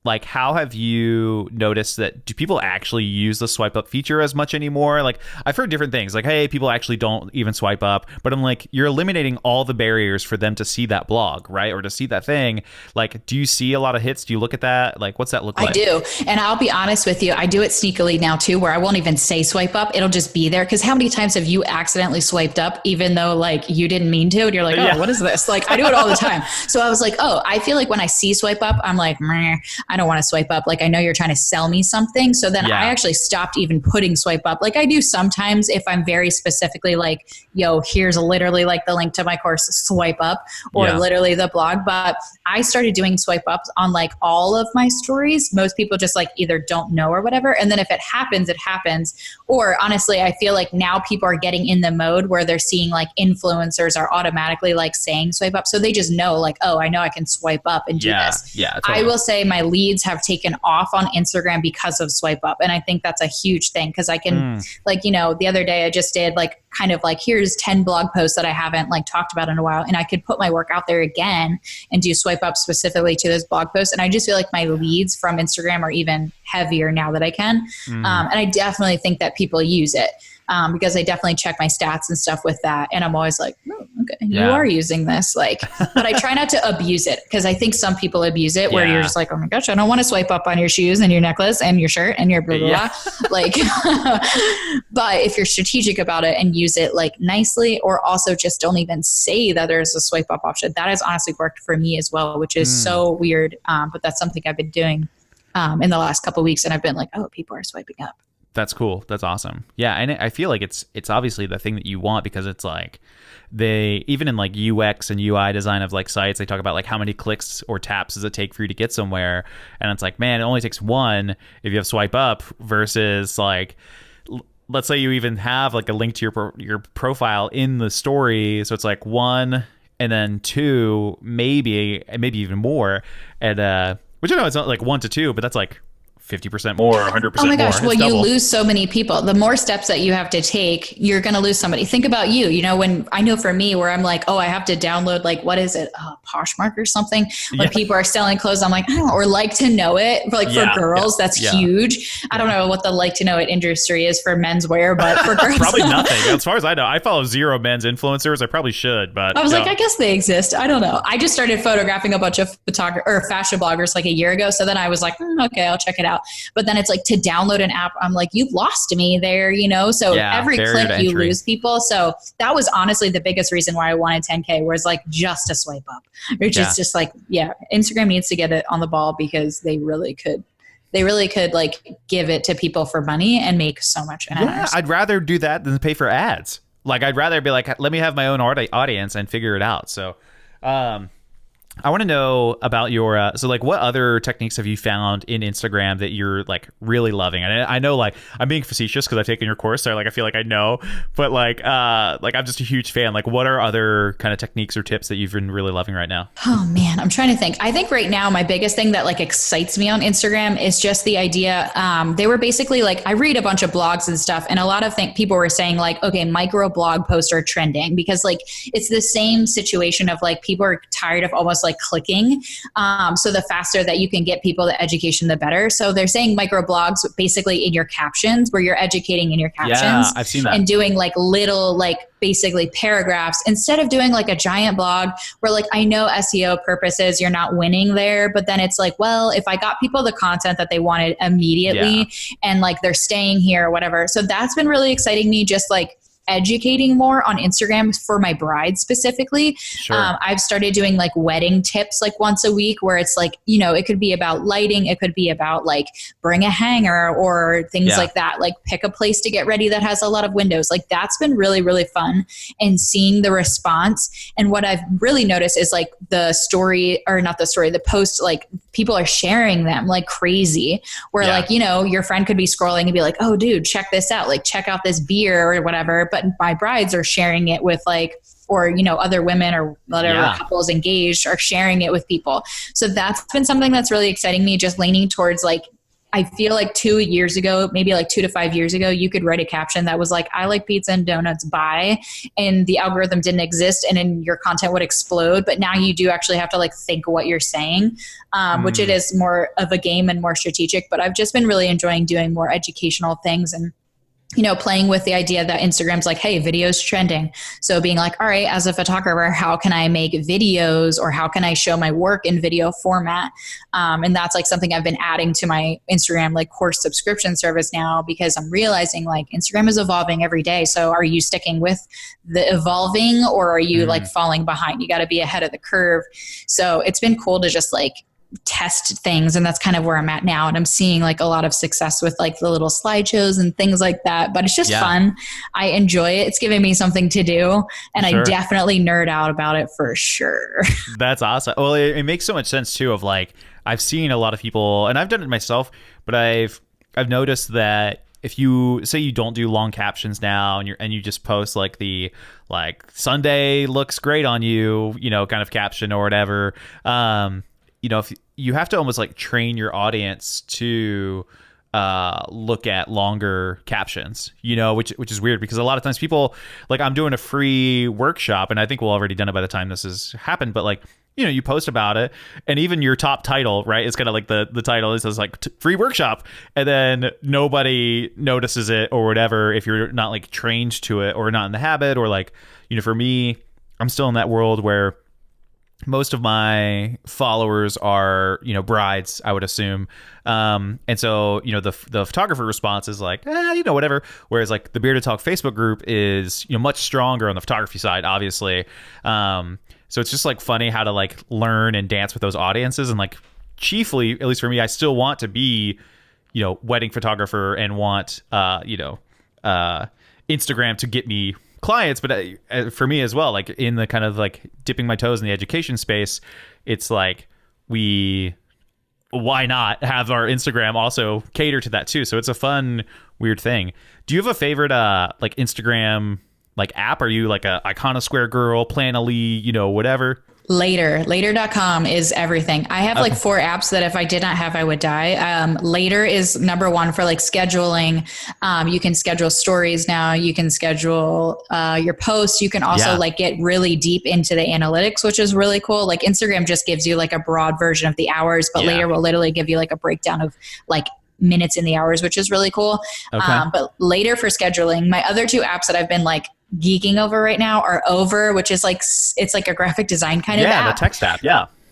like, how have you noticed that do people actually use the swipe up feature as much anymore? Like, I've heard different things like, hey, people actually don't even swipe up, but I'm like, you're eliminating all the barriers for them to see that blog, right? Or to see that thing. Like, do you see a lot of hits? Do you look at that? Like, what's that look like? I do. And I'll be honest with you. I do it sneakily now too, where I won't even say swipe up. It'll just be there. Cause how many times have you accidentally swiped up, even though like you didn't mean to, and you're like, oh, what is this? Like I do it all the time. So I was like, oh, I feel like when I see swipe up, I'm like, meh, I don't want to swipe up. Like I know you're trying to sell me something. So then I actually stopped even putting swipe up. Like I do sometimes if I'm very specifically like, yo, here's literally like the link to my course, swipe up, or literally the blog. But I started doing swipe ups on like all of my stories. Most people just like either don't know or whatever. And then if it happens, it happens. Or honestly, I feel like now people are getting in the mode where they're seeing like influencers are automatically like saying swipe up. So they just know like, oh, I know I can swipe up and do this. Yeah, totally. I will say my leads have taken off on Instagram because of swipe up. And I think that's a huge thing because I can like, you know, the other day I just did like kind of like, here's 10 blog posts that I haven't like talked about in a while. And I could put my work out there again and do swipe up specifically to those blog posts. And I just feel like my leads from Instagram are even heavier now that I can. And I definitely think that people use it. Because I definitely check my stats and stuff with that. And I'm always like, oh, okay, you are using this. Like, but I try not to abuse it because I think some people abuse it where you're just like, oh my gosh, I don't want to swipe up on your shoes and your necklace and your shirt and your blah, blah, blah. Like, but if you're strategic about it and use it like nicely, or also just don't even say that there's a swipe up option, that has honestly worked for me as well, which is so weird. But that's something I've been doing in the last couple of weeks. And I've been like, oh, people are swiping up. That's cool. That's awesome. Yeah, and I feel like it's obviously the thing that you want because it's like they even in like UX and UI design of like sites, they talk about like how many clicks or taps does it take for you to get somewhere, and it's like, man, it only takes one if you have swipe up versus like let's say you even have like a link to your profile in the story, so it's like one and then two, maybe even more, and which I know it's not like 1 to 2, but that's like 50% more, 100% more. Oh my gosh. Well, you lose so many people. The more steps that you have to take, you're going to lose somebody. Think about you, you know, when I know for me where I'm like, oh, I have to download like, what is it? Poshmark or something. When people are selling clothes, I'm like, oh, or like to know it. Like for girls, that's huge. I don't know what the like to know it industry is for menswear, but for girls. Probably nothing. As far as I know, I follow 0 men's influencers. I probably should, but I was like, I guess they exist. I don't know. I just started photographing a bunch of fashion bloggers like a year ago. So then I was like, okay, I'll check it out. But then it's like to download an app, I'm like, you've lost me there, you know? So every click you lose people. So that was honestly the biggest reason why I wanted 10K, was like just a swipe up. Which is just like, Instagram needs to get it on the ball because they really could like give it to people for money and make so much. Yeah, I'd rather do that than pay for ads. Like I'd rather be like, let me have my own audience and figure it out. So, I want to know about your, so like what other techniques have you found in Instagram that you're like really loving? And I know like I'm being facetious because I've taken your course. So like, I feel like I know, but like I'm just a huge fan. Like what are other kind of techniques or tips that you've been really loving right now? Oh man, I'm trying to think. I think right now my biggest thing that like excites me on Instagram is just the idea. They were basically like, I read a bunch of blogs and stuff, and a lot of people were saying like, okay, micro blog posts are trending because like it's the same situation of like people are tired of almost like clicking. So the faster that you can get people the education, the better. So they're saying microblogs basically in your captions, where you're educating in your captions. Yeah, I've seen that. And doing like little, like basically paragraphs, instead of doing like a giant blog where, like, I know SEO purposes, you're not winning there, but then it's like, well, if I got people the content that they wanted immediately and like they're staying here or whatever. So that's been really exciting me, just like educating more on Instagram for my bride specifically. Sure. I've started doing like wedding tips like once a week, where it's like, you know, it could be about lighting, it could be about like bring a hanger or things like that, like pick a place to get ready that has a lot of windows. Like that's been really, really fun, and seeing the response. And what I've really noticed is like the story, or not the story, the post, like people are sharing them like crazy, where like, you know, your friend could be scrolling and be like, oh dude, check this out, like check out this beer or whatever. But my brides are sharing it with like, or, you know, other women or whatever couples engaged are sharing it with people. So that's been something that's really exciting me, just leaning towards like, I feel like 2 years ago, maybe like 2 to 5 years ago, you could write a caption that was like, I like pizza and donuts, bye. And the algorithm didn't exist and then your content would explode. But now you do actually have to like think what you're saying, which it is more of a game and more strategic. But I've just been really enjoying doing more educational things and, you know, playing with the idea that Instagram's like, hey, video's trending. So being like, all right, as a photographer, how can I make videos, or how can I show my work in video format? And that's like something I've been adding to my Instagram like course subscription service now, because I'm realizing like Instagram is evolving every day. So are you sticking with the evolving, or are you like falling behind? You got to be ahead of the curve. So it's been cool to just like test things, and that's kind of where I'm at now. And I'm seeing like a lot of success with like the little slideshows and things like that, but it's just fun. I enjoy it. It's giving me something to do, and I definitely nerd out about it for sure. That's awesome. Well, it makes so much sense too, of like, I've seen a lot of people, and I've done it myself, but I've noticed that if you say you don't do long captions now, and you just post like the like Sunday looks great on you, you know, kind of caption or whatever, you know, if you have to almost like train your audience to look at longer captions, you know, which is weird, because a lot of times people, like, I'm doing a free workshop, and I think we'll already done it by the time this has happened, but like, you know, you post about it, and even your top title, right, it's kind of like the title, it says like free workshop, and then nobody notices it or whatever if you're not like trained to it or not in the habit. Or like, you know, for me, I'm still in that world where most of my followers are, you know, brides, I would assume. And so, you know, the photographer response is like, you know, whatever. Whereas like the Bearded Talk Facebook group is, you know, much stronger on the photography side, obviously. So it's just like funny how to like learn and dance with those audiences. And like, chiefly, at least for me, I still want to be, you know, wedding photographer and want, you know, Instagram to get me clients, but for me as well, like in the kind of like dipping my toes in the education space, it's like, why not have our Instagram also cater to that too? So it's a fun, weird thing. Do you have a favorite like Instagram like app? Are you like a Iconosquare girl, Planoly, you know, whatever? Later.com is everything. I have like 4 apps that if I did not have, I would die. Later is number 1 for like scheduling. You can schedule stories now. You can schedule your posts. You can also like get really deep into the analytics, which is really cool. Like Instagram just gives you like a broad version of the hours, but Later will literally give you like a breakdown of like minutes in the hours, which is really cool. But Later for scheduling. My other 2 apps that I've been like geeking over right now are Over, which is like, it's like a graphic design kind of app. The text app.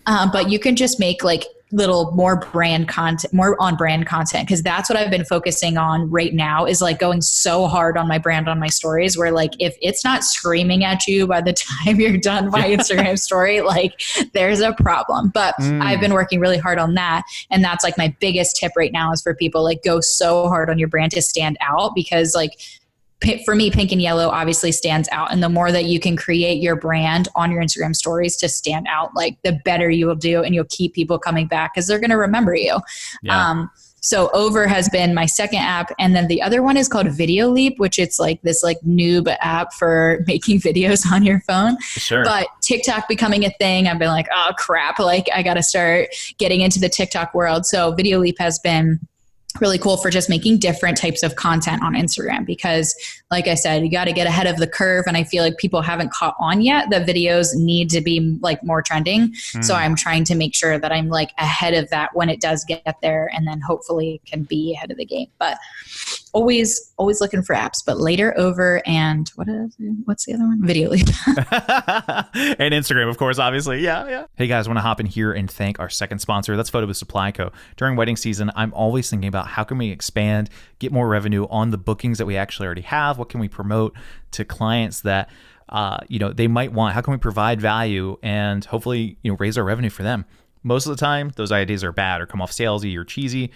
But you can just make like little more brand content, more on brand content. Cause that's what I've been focusing on right now, is like going so hard on my brand, on my stories, where like, if it's not screaming at you by the time you're done my Instagram story, like there's a problem. But I've been working really hard on that. And that's like my biggest tip right now, is for people, like, go so hard on your brand to stand out, because like, for me, pink and yellow obviously stands out. And the more that you can create your brand on your Instagram stories to stand out, like the better you will do, and you'll keep people coming back because they're going to remember you. So Over has been my second app. And then the other one is called VideoLeap, which it's like this like noob app for making videos on your phone. But TikTok becoming a thing, I've been like, oh crap, like I got to start getting into the TikTok world. So VideoLeap has been really cool for just making different types of content on Instagram, because like I said, you got to get ahead of the curve. And I feel like people haven't caught on yet that videos need to be like more trending. So I'm trying to make sure that I'm like ahead of that when it does get there, and then hopefully can be ahead of the game. But always looking for apps, but later over. And what's the other one? VideoLeap. And Instagram, of course, obviously. Yeah. Hey guys, want to hop in here and thank our second sponsor. That's Photo Booth Supply Co. During wedding season, I'm always thinking about how can we expand, get more revenue on the bookings that we actually already have. What can we promote to clients that they might want? How can we provide value and hopefully raise our revenue for them? Most of the time, those ideas are bad or come off salesy or cheesy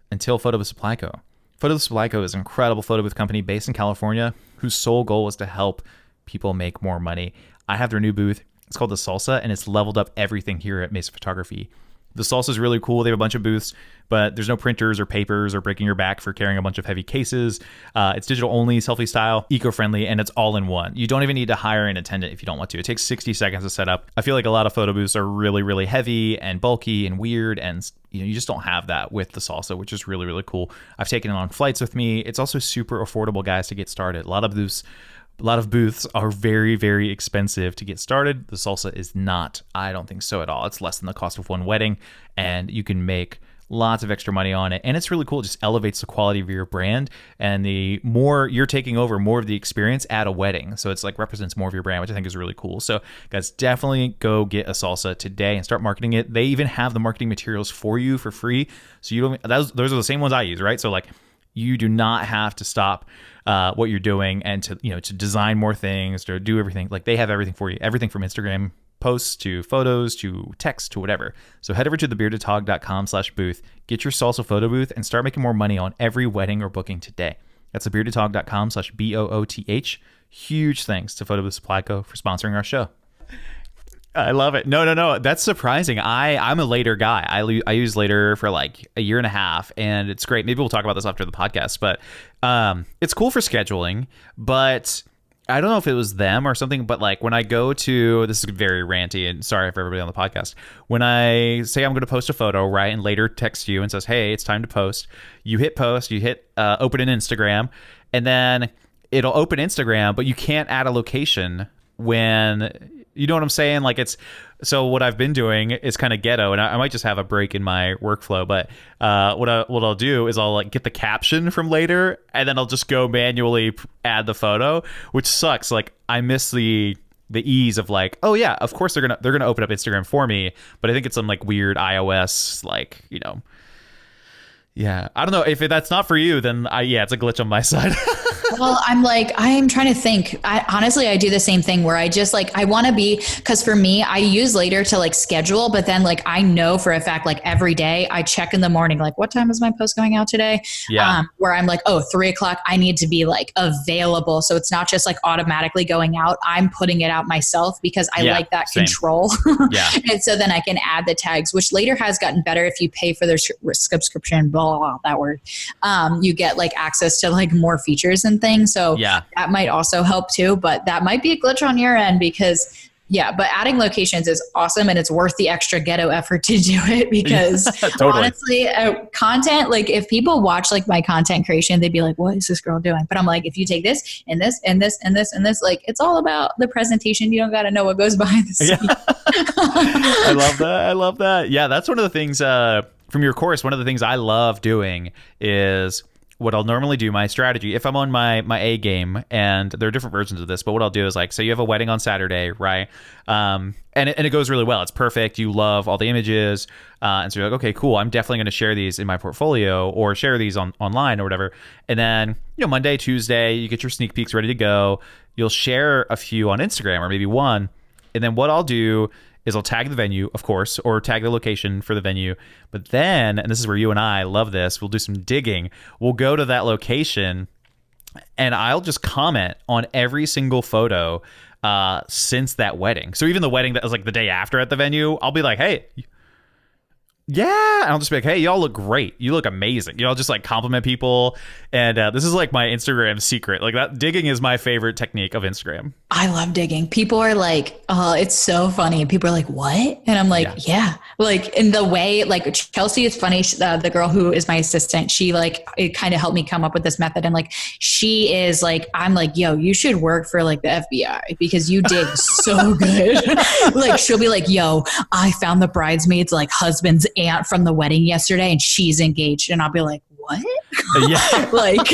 until Photo Booth Supply Co. Photo Booth Supply Co. is an incredible photo booth company based in California whose sole goal is to help people make more money. I have their new booth. It's called the Salsa, and it's leveled up everything here at Mesa Photography. The Salsa is really cool. They have a bunch of booths, but there's no printers or papers or breaking your back for carrying a bunch of heavy cases. It's digital only, selfie style, eco-friendly, and it's all in one. You don't even need to hire an attendant if you don't want to. It takes 60 seconds to set up. I feel like a lot of photo booths are really, really heavy and bulky and weird, and you just don't have that with the Salsa, which is really, really cool. I've taken it on flights with me. It's also super affordable, guys, to get started. A lot of booths are very, very expensive to get started. The Salsa is not. I don't think so at all. It's less than the cost of one wedding, and you can make lots of extra money on it. And it's really cool. It just elevates the quality of your brand. And the more you're taking over more of the experience at a wedding. So it's like represents more of your brand, which I think is really cool. So guys, definitely go get a Salsa today and start marketing it. They even have the marketing materials for you for free. So those are the same ones I use, right? So like you do not have to stop what you're doing and to design more things, to do everything. Like they have everything for you, everything from Instagram posts to photos to text to whatever. So head over to thebeardedhog.com/booth, get your Salsa photo booth, and start making more money on every wedding or booking today. That's thebeardedhog.com/BOOTH. Huge thanks to Photo Booth Supply Co. for sponsoring our show. I love it. No. That's surprising. I'm a later guy. I use later for like a year and a half, and it's great. Maybe we'll talk about this after the podcast, but it's cool for scheduling. But I don't know if it was them or something, but like when I go to, this is very ranty and sorry for everybody on the podcast. When I say I'm going to post a photo, right, and later text you and says, hey, it's time to post, you hit post, you hit open in Instagram, and then it'll open Instagram, but you can't add a location when... You know what I'm saying? Like so what I've been doing is kind of ghetto, and I might just have a break in my workflow, but what I'll do is I'll like get the caption from later, and then I'll just go manually add the photo, which sucks. Like I miss the ease of like, oh yeah, of course they're gonna open up Instagram for me, but I think it's some like weird iOS yeah, I don't know if that's not for you, then it's a glitch on my side. Well, I'm trying to think. Honestly, I do the same thing where I just like, I want to be, because for me, I use later to like schedule, but then like, I know for a fact, like every day I check in the morning, like what time is my post going out today? Yeah. Where I'm like, 3:00, I need to be like available. So it's not just like automatically going out. I'm putting it out myself because I like that control. Yeah. And so then I can add the tags, which later has gotten better. If you pay for their subscription, blah, blah, that word, you get like access to like more features and things. So that might also help too, but that might be a glitch on your end because but adding locations is awesome and it's worth the extra ghetto effort to do it because totally. Honestly, content, like if people watch like my content creation, they'd be like, what is this girl doing? But I'm like, if you take this and this and this and this and this, like it's all about the presentation. You don't got to know what goes behind the scenes. Yeah. I love that. Yeah. That's one of the things from your course. One of the things I love doing is what I'll normally do, my strategy, if I'm on my A game, and there are different versions of this, but what I'll do is like, so you have a wedding on Saturday, right? And it goes really well. It's perfect. You love all the images. And so you're like, okay, cool. I'm definitely going to share these in my portfolio or share these online or whatever. And then, Monday, Tuesday, you get your sneak peeks ready to go. You'll share a few on Instagram or maybe one. And then what I'll do is I'll tag the venue, of course, or tag the location for the venue. But then, and this is where you and I love this, we'll do some digging. We'll go to that location and I'll just comment on every single photo since that wedding. So even the wedding that was like the day after at the venue, I'll be like, hey, Yeah, and I'll just be like, hey, y'all look great. You look amazing. I'll just like compliment people. And this is like my Instagram secret. Like that digging is my favorite technique of Instagram. I love digging. People are like, oh, it's so funny. And people are like, what? And I'm like, yeah. Like in the way, like Chelsea is funny. The girl who is my assistant, she like, it kind of helped me come up with this method. And like, she is like, I'm like, yo, you should work for like the FBI because you dig so good. Like she'll be like, yo, I found the bridesmaid's like husband's aunt from the wedding yesterday and she's engaged. And I'll be like, what? Yeah. Like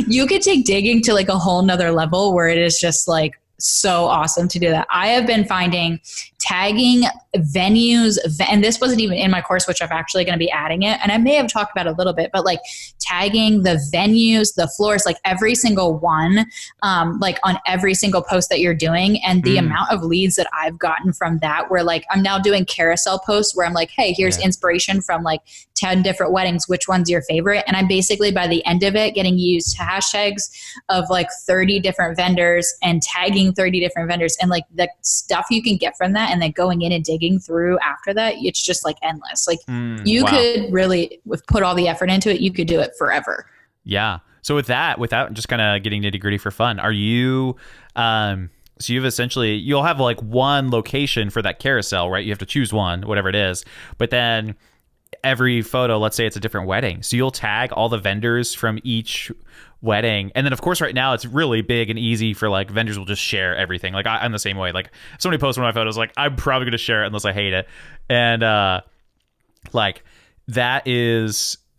you could take digging to like a whole nother level where it is just like so awesome to do that. I have been finding tagging venues, and this wasn't even in my course, which I'm actually going to be adding it. And I may have talked about it a little bit, but like tagging the venues, the floors, like every single one, like on every single post that you're doing. And the amount of leads that I've gotten from that, where like I'm now doing carousel posts where I'm like, hey, here's inspiration from like 10 different weddings. Which one's your favorite? And I'm basically by the end of it getting used hashtags of like 30 different vendors and tagging 30 different vendors, and like the stuff you can get from that and then going in and digging through after that, it's just like endless. Like you could really put all the effort into it. You could do it forever. Yeah. So without just kind of getting nitty gritty for fun, are you, so you've essentially, you'll have like one location for that carousel, right? You have to choose one, whatever it is, but then every photo, let's say it's a different wedding. So you'll tag all the vendors from each wedding. And then of course right now it's really big and easy for like vendors will just share everything. Like I'm the same way. Like if somebody posts one of my photos, like I'm probably going to share it unless I hate it. And like that's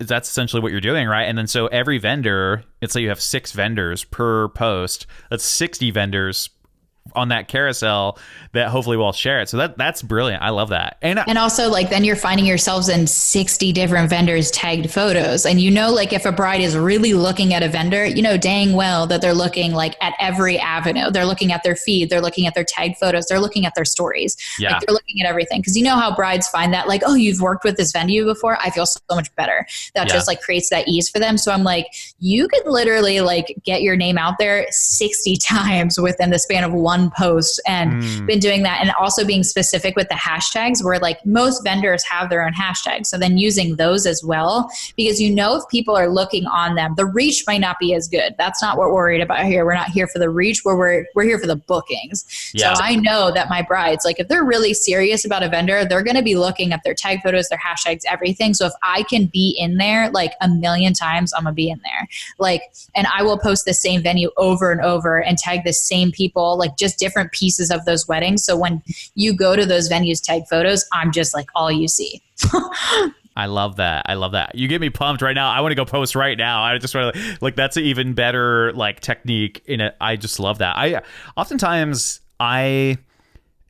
essentially what you're doing, right? And then so every vendor, let's say you have 6 vendors per post, that's 60 vendors on that carousel that hopefully will share it. So that's brilliant. I love that. And also like then you're finding yourselves in 60 different vendors tagged photos. And you know, like if a bride is really looking at a vendor, you know dang well that they're looking like at every avenue. They're looking at their feed. They're looking at their tagged photos. They're looking at their stories. Yeah. Like they're looking at everything. Because you know how brides find that like, oh, you've worked with this venue before. I feel so much better. That just like creates that ease for them. So I'm like, you could literally like get your name out there 60 times within the span of one post, and been doing that. And also being specific with the hashtags where like most vendors have their own hashtags. So then using those as well, because you know, if people are looking on them, the reach might not be as good. That's not what we're worried about here. We're not here for the reach, we're here for the bookings. Yeah. So I know that my brides, like if they're really serious about a vendor, they're going to be looking at their tag photos, their hashtags, everything. So if I can be in there like a million times, I'm gonna be in there. Like, and I will post the same venue over and over and tag the same people, like just different pieces of those weddings. So when you go to those venues tag photos, I'm just like all you see. I love that. I love that. You get me pumped right now. I want to go post right now. I just want to like, that's an even better like technique in it. I just love that.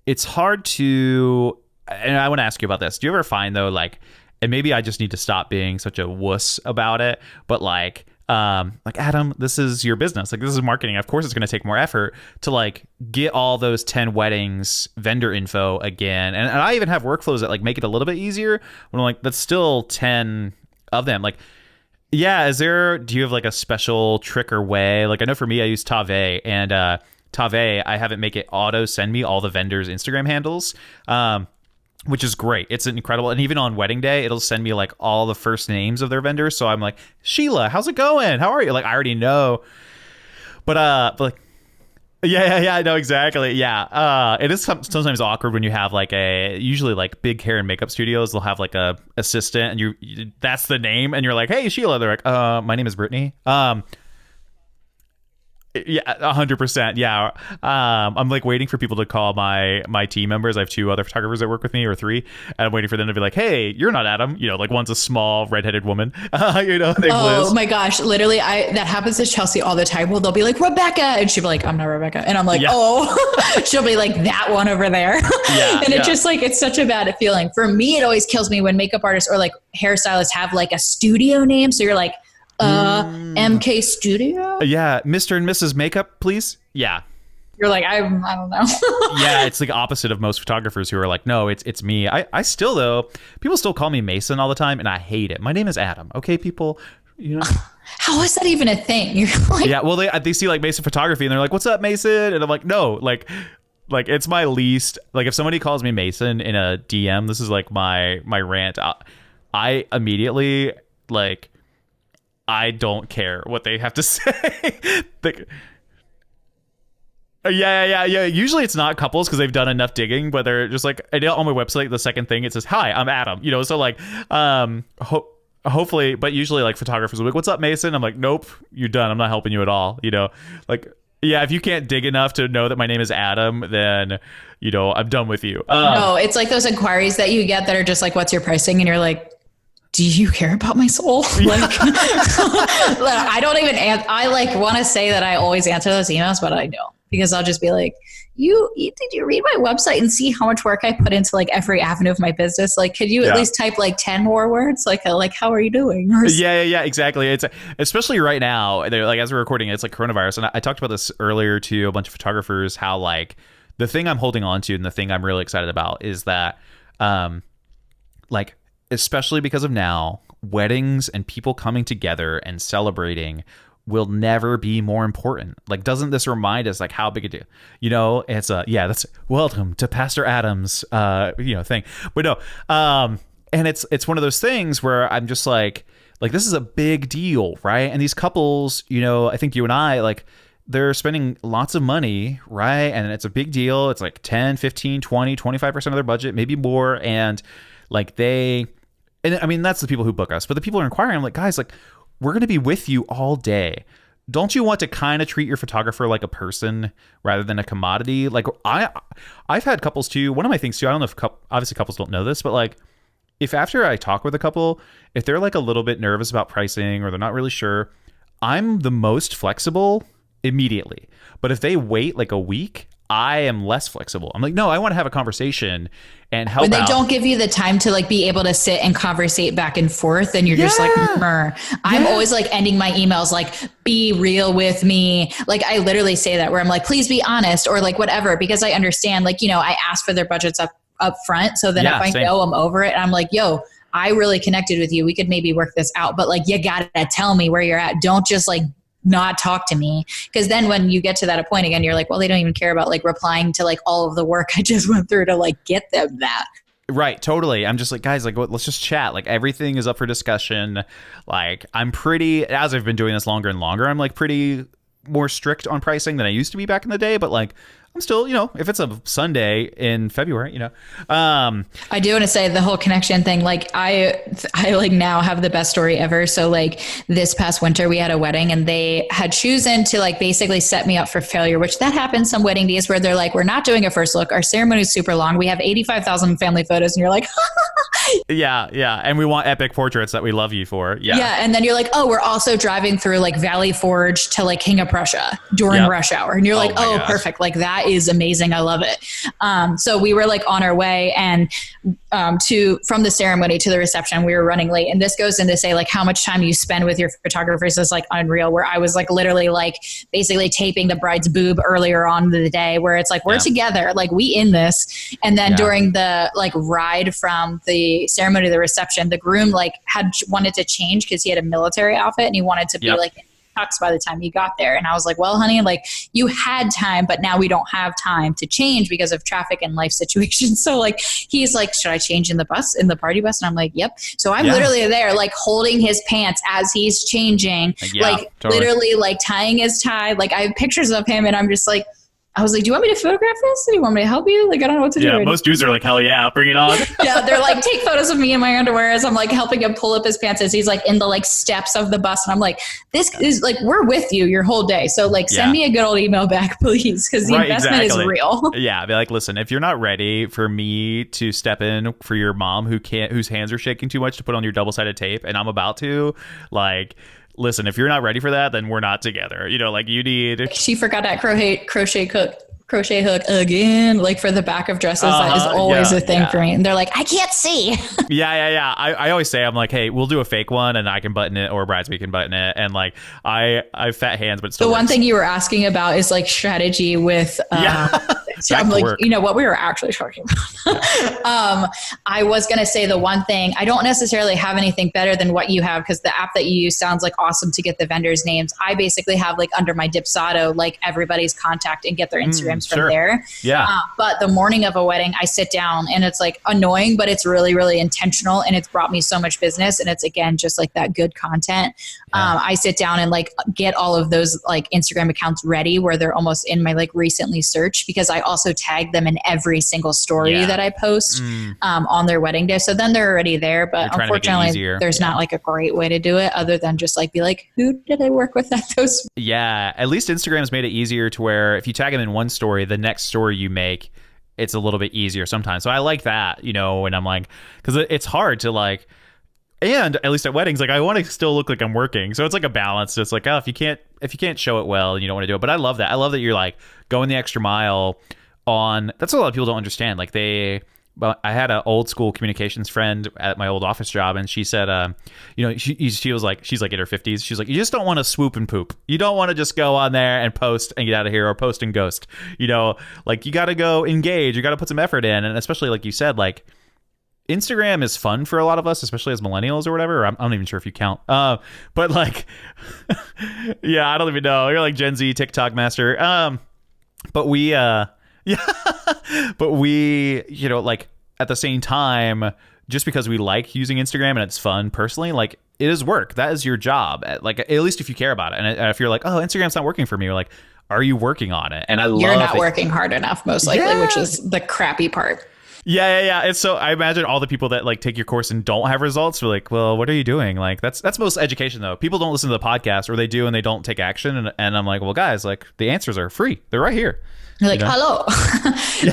It's hard to, and I want to ask you about this. Do you ever find though, like, and maybe I just need to stop being such a wuss about it, but like Adam, this is your business. Like this is marketing. Of course it's going to take more effort to like get all those 10 weddings vendor info again. And I even have workflows that like make it a little bit easier when I'm like, that's still 10 of them. Like, yeah, do you have like a special trick or way? Like I know for me, I use Tave, and Tave, I have it make it auto send me all the vendors' Instagram handles. Which is great. It's incredible. And even on wedding day, it'll send me like all the first names of their vendors. So I'm like, Sheila, how's it going? How are you? Like, I already know. But like, yeah, I know exactly. Yeah. It is sometimes awkward when you have like usually like big hair and makeup studios, they'll have like a assistant and that's the name. And you're like, hey, Sheila. They're like, my name is Brittany. Yeah, 100%. Yeah. I'm like waiting for people to call my team members. I have 2 other photographers that work with me, or 3, and I'm waiting for them to be like, hey, you're not Adam. You know, like one's a small redheaded woman. You know, oh my gosh. Literally, that happens to Chelsea all the time. Well, they'll be like, Rebekah. And she'll be like, I'm not Rebekah. And I'm like, oh, she'll be like that one over there. Yeah, and it's just like, it's such a bad feeling. For me, it always kills me when makeup artists or like hairstylists have like a studio name. So you're like, MK Studio? Yeah, Mr. and Mrs. Makeup, please. Yeah. You're like, I don't know. Yeah, it's like opposite of most photographers who are like, no, it's me. I still, though, people still call me Mason all the time, and I hate it. My name is Adam. Okay, people, you know. How is that even a thing? You're like, yeah, well, they see like Mason photography, and they're like, what's up, Mason? And I'm like, no, like it's my least, like if somebody calls me Mason in a DM, this is like my rant. I immediately like, I don't care what they have to say. Yeah. Usually it's not couples because they've done enough digging, but they're just like, on my website, the second thing it says, "Hi, I'm Adam." So like, hopefully, but usually like photographers will be like, "What's up, Mason?" I'm like, "Nope, you're done. I'm not helping you at all." Like, yeah, if you can't dig enough to know that my name is Adam, then I'm done with you. No, it's like those inquiries that you get that are just like, "What's your pricing?" And you're like, do you care about my soul? Like, I don't even, I like want to say that I always answer those emails, but I don't, because I'll just be like, did you read my website and see how much work I put into like every avenue of my business? Like, could you at least type like 10 more words? Like, how are you doing? Yeah, exactly. It's especially right now, they're like, as we're recording, it's like coronavirus. And I talked about this earlier to a bunch of photographers, how like the thing I'm holding on to and the thing I'm really excited about is that, like, especially because of now, weddings and people coming together and celebrating will never be more important. Like, doesn't this remind us like how big a deal? It's that's welcome to Pastor Adam's thing. But no, and it's one of those things where I'm just like this is a big deal, right? And these couples, I think you and I, like, they're spending lots of money, right? And it's a big deal. It's like 10, 15, 20, 25% of their budget, maybe more. And like and I mean, that's the people who book us, but the people who are inquiring, I'm like, guys, like, we're going to be with you all day. Don't you want to kind of treat your photographer like a person rather than a commodity? Like, I've had couples too. One of my things too, I don't know if obviously couples don't know this, but like, if after I talk with a couple, if they're like a little bit nervous about pricing or they're not really sure, I'm the most flexible immediately. But if they wait like a week, I am less flexible. I'm like, no, I want to have a conversation and help. When they don't give you the time to like be able to sit and conversate back and forth, and you're just like, Murr. I'm always like ending my emails like, be real with me. Like, I literally say that, where I'm like, please be honest, or like whatever, because I understand, like, I ask for their budgets up front. So then if I know I'm over it, I'm like, yo, I really connected with you. We could maybe work this out, but like, you gotta tell me where you're at. Don't just like not talk to me. Because then when you get to that point again, you're like, well, they don't even care about like replying to like all of the work I just went through to like get them that. Right. Totally. I'm just like, guys, like, let's just chat. Like, everything is up for discussion. Like, I'm pretty, as I've been doing this longer and longer, I'm like pretty more strict on pricing than I used to be back in the day. But like, I'm still, if it's a Sunday in February, I do want to say the whole connection thing. Like, I like now have the best story ever. So like this past winter we had a wedding and they had chosen to like basically set me up for failure, which that happens some wedding days where they're like, we're not doing a first look. Our ceremony is super long. We have 85,000 family photos. And you're like, yeah. And we want epic portraits that we love you for. Yeah. Yeah. And then you're like, oh, we're also driving through like Valley Forge to like King of Prussia during rush hour. And you're like, oh, perfect. Like, that is amazing. I love it. So we were like on our way, and from the ceremony to the reception, we were running late. And this goes into say like how much time you spend with your photographers is like unreal, where I was like literally like basically taping the bride's boob earlier on in the day, where it's like, we're together, like we in this. And then during the like ride from the ceremony to the reception, the groom like wanted to change because he had a military outfit and he wanted to be like tux by the time he got there. And I was like, well, honey, like, you had time, but now we don't have time to change because of traffic and life situations. So like, he's like, should I change in the party bus? And I'm like, yep. So I'm literally there, like holding his pants as he's changing, literally like tying his tie. Like, I have pictures of him and I'm just like, I was like, do you want me to photograph this? Do you want me to help you? Like, I don't know what to do. Yeah, most dudes are like, hell yeah, bring it on. Yeah, they're like, take photos of me in my underwear as I'm like helping him pull up his pants as he's like in the like steps of the bus. And I'm like, this is like, we're with you your whole day. So like, send me a good old email back, please. Because the investment is real. Yeah, be like, listen, if you're not ready for me to step in for your mom whose hands are shaking too much to put on your double-sided tape, and I'm about to, like, listen, if you're not ready for that, then we're not together. Like, you need... She forgot that crochet hook again, like for the back of dresses. That is always a thing for me. And they're like, I can't see. Yeah. I always say, I'm like, hey, we'll do a fake one and I can button it, or bridesmaid can button it. And like, I have fat hands, but it still the works. One thing you were asking about is like strategy with... So I'm like, what we were actually talking about. I was going to say the one thing, I don't necessarily have anything better than what you have, because the app that you use sounds like awesome to get the vendors' names. I basically have like under my Dipsado, like everybody's contact and get their Instagram comes from Sure. there. Yeah. But the morning of a wedding, I sit down and it's like annoying, but it's really, really intentional. And it's brought me so much business. And it's, again, just like that good content. Yeah. I sit down and like get all of those like Instagram accounts ready where they're almost in my like recently search, because I also tag them in every single story that I post on their wedding day. So then they're already there. But unfortunately, there's not like a great way to do it other than just like be like, who did I work with at those? Yeah. At least Instagram's made it easier to where if you tag them in one story, the next story you make, it's a little bit easier sometimes. So I like that, you know, and I'm like, because it's hard to like, and at least at weddings, like I want to still look like I'm working. So it's like a balance. It's like, oh, if you can't show it well, you don't want to do it. But I love that. I love that you're like going the extra mile on, that's what a lot of people don't understand. Like but I had an old school communications friend at my old office job, and she said, you know, she was like, she's like in her 50s. She's like, you just don't want to swoop and poop. You don't want to just go on there and post and get out of here, or post and ghost. You know, like you got to go engage. You got to put some effort in, and especially like you said, like Instagram is fun for a lot of us, especially as millennials or whatever. I'm not even sure if you count. But like, yeah, I don't even know. You're like Gen Z TikTok master. But we, yeah, but we, you know, like at the same time, just because we like using Instagram and it's fun personally, like it is work. That is your job. Like, at least if you care about it. And if you're like, oh, Instagram's not working for me, you're like, are you working on it? And you're not working hard enough, most likely, which is the crappy part. Yeah. And so I imagine all the people that like take your course and don't have results are like, well, what are you doing? Like that's most education though. People don't listen to the podcast, or they do and they don't take action. And I'm like, well, guys, like the answers are free. They're right here. You're like, hello.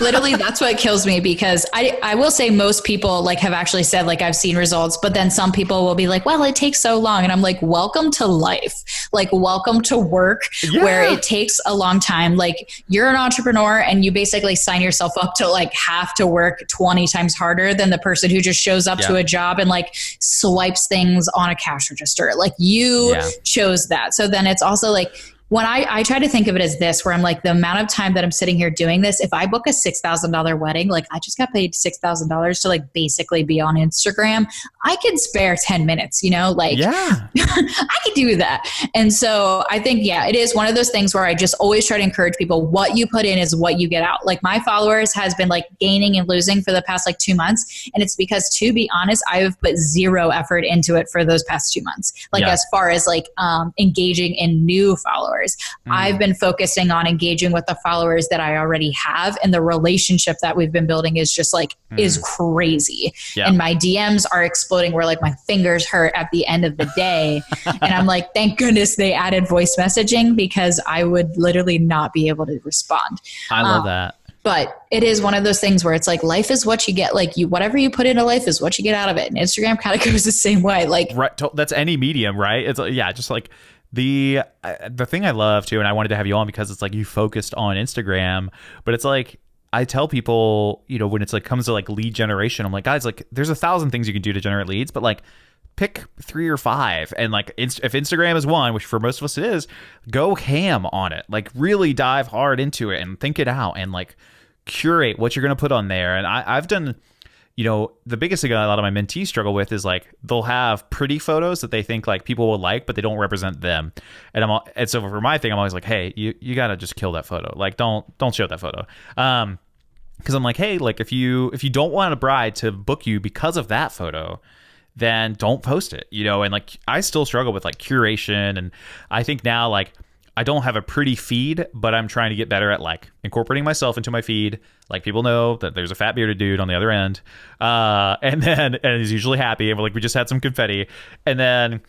Literally, that's what kills me, because I will say most people like have actually said like I've seen results, but then some people will be like, well, it takes so long. And I'm like, welcome to life. Like, welcome to work where it takes a long time. Like, you're an entrepreneur and you basically sign yourself up to like have to work 20 times harder than the person who just shows up to a job and like swipes things on a cash register. Like you chose that. So then it's also like, when I try to think of it as this, where I'm like, the amount of time that I'm sitting here doing this, if I book a $6,000 wedding, like I just got paid $6,000 to like basically be on Instagram. I can spare 10 minutes, you know, like I could do that. And so I think, it is one of those things where I just always try to encourage people, what you put in is what you get out. Like my followers has been like gaining and losing for the past like 2 months. And it's because, to be honest, I've put zero effort into it for those past 2 months. Like as far as like engaging in new followers. I've been focusing on engaging with the followers that I already have, and the relationship that we've been building is just like is crazy. And my DMs are exploding where like my fingers hurt at the end of the day. And I'm like, thank goodness they added voice messaging, because I would literally not be able to respond. I love that. But it is one of those things where it's like, life is what you get. Like whatever you put into life is what you get out of it. And Instagram kind of goes the same way. Like, right, that's any medium, right? It's just like the thing I love too, and I wanted to have you on because it's like you focused on Instagram, but it's like I tell people, you know, when it's like comes to like lead generation, I'm like, guys, like there's 1,000 things you can do to generate leads, but like pick 3 or 5, and like if Instagram is one, which for most of us it is, go ham on it. Like really dive hard into it and think it out and like curate what you're going to put on there. And I've done, you know, the biggest thing a lot of my mentees struggle with is like they'll have pretty photos that they think like people will like, but they don't represent them. And so for my thing, I'm always like, hey, you got to just kill that photo. Like don't show that photo. Because I'm like, hey, like if you don't want a bride to book you because of that photo, then don't post it, you know. And like I still struggle with like curation, and I think now like I don't have a pretty feed, but I'm trying to get better at like incorporating myself into my feed. Like people know that there's a fat bearded dude on the other end, and he's usually happy, and we're like, we just had some confetti. And then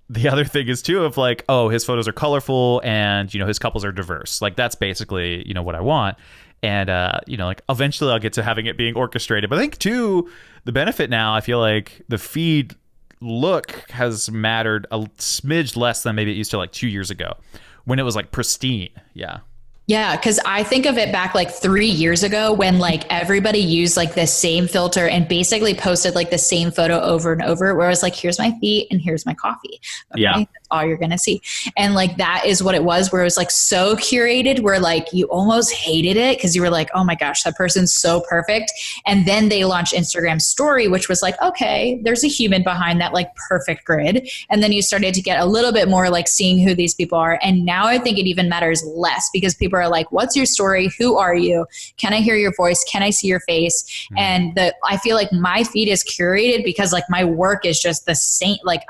the other thing is too of like, oh, his photos are colorful, and you know his couples are diverse. Like that's basically, you know, what I want. And you know, like eventually I'll get to having it being orchestrated. But I think too, the benefit now, I feel like the feed look has mattered a smidge less than maybe it used to like 2 years ago, when it was like pristine. Yeah, because I think of it back like 3 years ago when like everybody used like the same filter and basically posted like the same photo over and over, where I was like, here's my feet and here's my coffee. Okay? all you're going to see. And like, that is what it was, where it was like so curated, where like you almost hated it because you were like, oh my gosh, that person's so perfect. And then they launched Instagram story, which was like, okay, there's a human behind that like perfect grid. And then you started to get a little bit more like seeing who these people are. And now I think it even matters less, because people are like, what's your story? Who are you? Can I hear your voice? Can I see your face? And I feel like my feed is curated because like my work is just the same. Like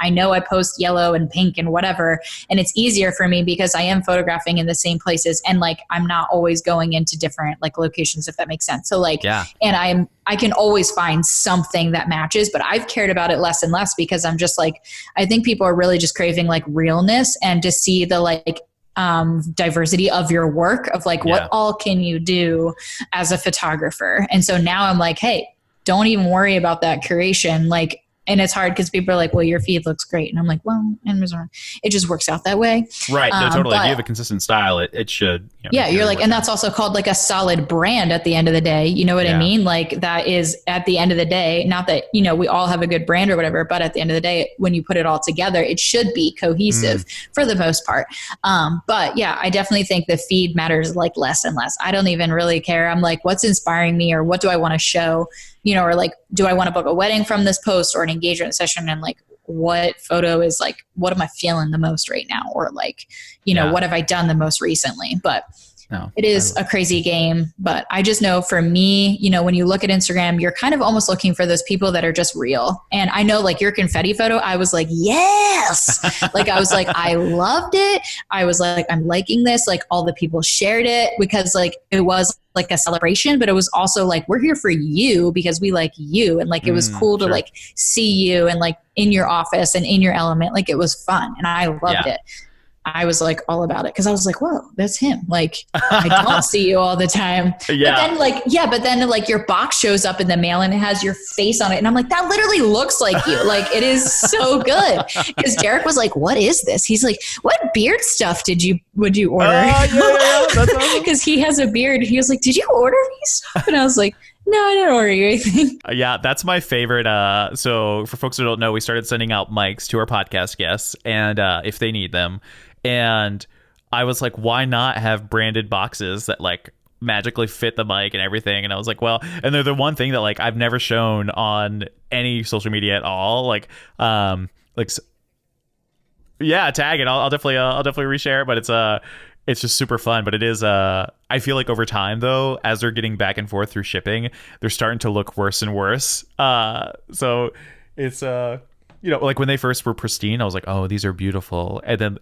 I know I post yellow and pink and whatever, and it's easier for me because I am photographing in the same places, and like I'm not always going into different like locations, if that makes sense. So like, and I can always find something that matches, but I've cared about it less and less because I'm just like, I think people are really just craving like realness and to see the like diversity of your work, of like what all can you do as a photographer. And so now I'm like, hey, don't even worry about that curation. Like, and it's hard because people are like, well, your feed looks great. And I'm like, well, it just works out that way. Right. No, totally. If you have a consistent style, it should. You're like, and that's also called like a solid brand at the end of the day. You know what I mean? Like that is at the end of the day, not that, we all have a good brand or whatever, but at the end of the day, when you put it all together, it should be cohesive for the most part. But yeah, I definitely think the feed matters like less and less. I don't even really care. I'm like, what's inspiring me, or what do I want to show? Or like, do I want to book a wedding from this post or an engagement session? And like, what photo is like, what am I feeling the most right now? Or like, what have I done the most recently? But it is a crazy game. But I just know for me, when you look at Instagram, you're kind of almost looking for those people that are just real. And I know like your confetti photo, I was like, yes. Like, I was like, I loved it. I was like, I'm liking this. Like all the people shared it because like it was like a celebration, but it was also like, we're here for you because we like you. And like, it was cool to like see you and like in your office and in your element. Like it was fun and I loved it. I was like all about it because I was like, whoa, that's him. Like, I don't see you all the time. But then like your box shows up in the mail and it has your face on it. And I'm like, that literally looks like you. Like, it is so good. Because Derek was like, what is this? He's like, what beard stuff would you order? That's awesome. Because he has a beard. He was like, did you order me stuff? And I was like, no, I didn't order you anything. Yeah, that's my favorite. So for folks who don't know, we started sending out mics to our podcast guests, and if they need them. And I was like, why not have branded boxes that like magically fit the mic and everything? And I was like, well, and they're the one thing that like I've never shown on any social media at all. Like, tag it. I'll definitely reshare it. But it's just super fun. But it is I feel like over time though, as they're getting back and forth through shipping, they're starting to look worse and worse. So it's like when they first were pristine, I was like, oh, these are beautiful. And then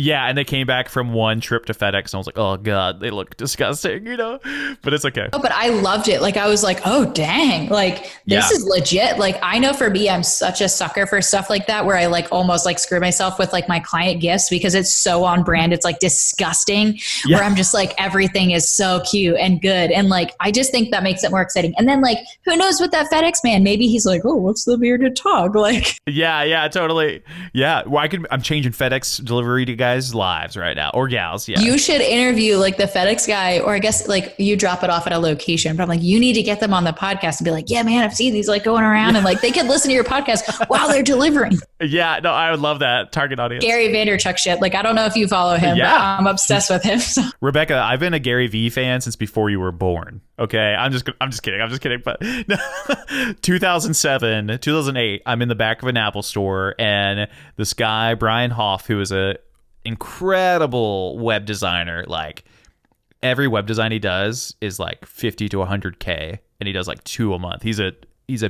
and they came back from one trip to FedEx and I was like, oh God, they look disgusting, but it's okay. Oh, but I loved it. Like, I was like, oh dang, like this is legit. Like, I know for me, I'm such a sucker for stuff like that, where I like almost like screw myself with like my client gifts because it's so on brand. It's like disgusting where I'm just like, everything is so cute and good. And like, I just think that makes it more exciting. And then like, who knows with that FedEx man, maybe he's like, oh, what's the bearded dog? Like, yeah, totally. Yeah. Well, I'm changing FedEx delivery to guys' lives right now, or gals. Yeah, you should interview like the FedEx guy, or I guess like you drop it off at a location, but I'm like, you need to get them on the podcast and be like, yeah man, I've seen these like going around and like they could listen to your podcast while they're delivering. Yeah, no, I would love that target audience. Gary Vaynerchuk shit. Like, I don't know if you follow him, but I'm obsessed with him. So. Rebekah, I've been a Gary V fan since before you were born. Okay, I'm just kidding. But 2007, 2008, I'm in the back of an Apple store, and this guy Brian Hoff, who is a incredible web designer, like every web design he does is like 50 to 100K, and he does like 2 a month. He's a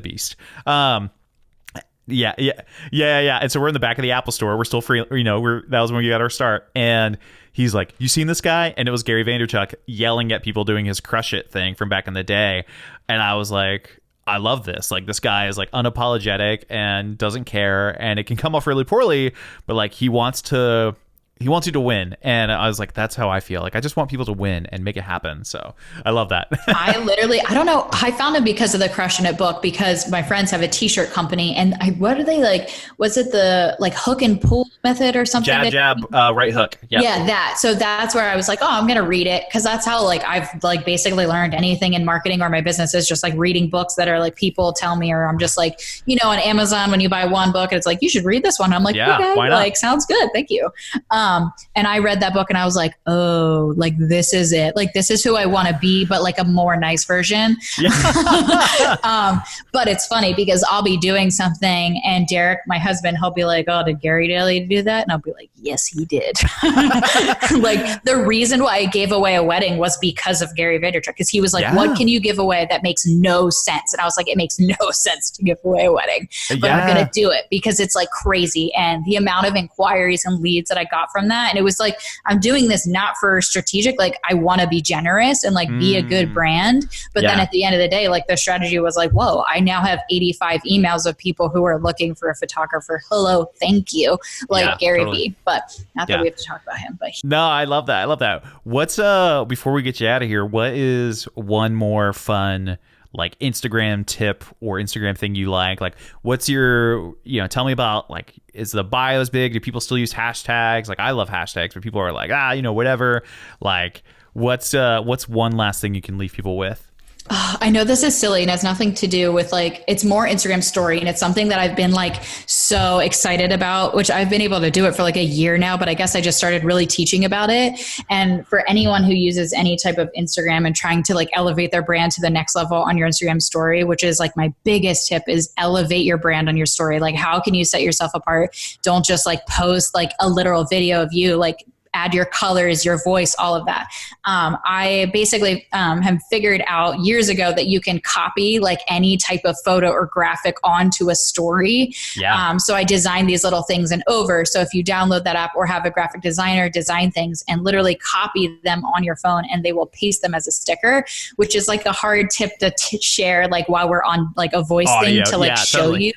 beast. Yeah. And so we're in the back of the Apple store. We're still free. That was when we got our start. And he's like, you seen this guy? And it was Gary Vaynerchuk yelling at people doing his crush it thing from back in the day. And I was like, I love this. Like, this guy is like unapologetic and doesn't care. And it can come off really poorly, but like he wants to he wants you to win. And I was like, that's how I feel. Like, I just want people to win and make it happen. So I love that. I don't know. I found him because of the Crushing It book, because my friends have a t-shirt company, and what are they like? Was it the like hook and pull method or something? Jab, right hook. Yep. Yeah, that. So that's where I was like, oh, I'm going to read it. Cause that's how like I've like basically learned anything in marketing or my business is just like reading books that are like people tell me, or I'm just like, you know, on Amazon, when you buy one book and it's like, you should read this one. I'm like, yeah, okay, why not? Like, sounds good. Thank you. And I read that book and I was like, oh, like this is it. Like, this is who I want to be, but like a more nice version. Yeah. But it's funny because I'll be doing something and Derek, my husband, he'll be like, oh, did Gary Daly do that? And I'll be like, yes, he did. Like the reason why I gave away a wedding was because of Gary Vaynerchuk, because he was like, what can you give away that makes no sense? And I was like, it makes no sense to give away a wedding, but I'm going to do it because it's like crazy. And the amount of inquiries and leads that I got from that. And it was like, I'm doing this not for strategic, like I want to be generous and like be a good brand. But then at the end of the day, like the strategy was like, whoa, I now have 85 emails of people who are looking for a photographer. Hello, thank you. Like Gary V. But not that we have to talk about him, but no, I love that. I love that. What's before we get you out of here, what is one more fun like Instagram tip or Instagram thing you like? Like what's your, you know, tell me about like, is the bios big? Do people still use hashtags? Like I love hashtags, but people are like, you know, whatever. Like what's one last thing you can leave people with? I know this is silly and has nothing to do with like, it's more Instagram story. And it's something that I've been like so excited about, which I've been able to do it for like a year now, but I guess I just started really teaching about it. And for anyone who uses any type of Instagram and trying to like elevate their brand to the next level on your Instagram story, which is like my biggest tip, is elevate your brand on your story. Like how can you set yourself apart? Don't just like post like a literal video of you, like add your colors, your voice, all of that. I basically have figured out years ago that you can copy like any type of photo or graphic onto a story. Yeah. So I designed these little things in Over. So if you download that app or have a graphic designer design things and literally copy them on your phone, and they will paste them as a sticker, which is like a hard tip to share like while we're on like a voice thing to like show you.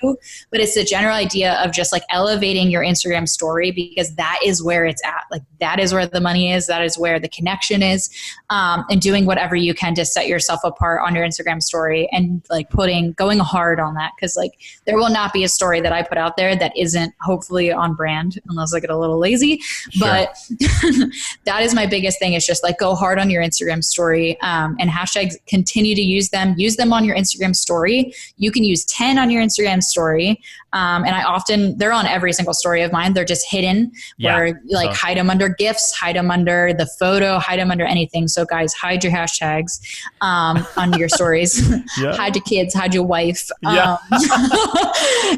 But it's the general idea of just like elevating your Instagram story, because that is where it's at. Like that is where the money is. That is where the connection is. And doing whatever you can to set yourself apart on your Instagram story, and like going hard on that. Cause like there will not be a story that I put out there that isn't hopefully on brand, unless I get a little lazy. Sure. But that is my biggest thing, is just like go hard on your Instagram story, and hashtags, continue to use them on your Instagram story. You can use 10 on your Instagram story. And they're on every single story of mine. They're just hidden, where like hide them under GIFs, hide them under the photo, hide them under anything. So guys, hide your hashtags on your stories. Hide your kids, hide your wife.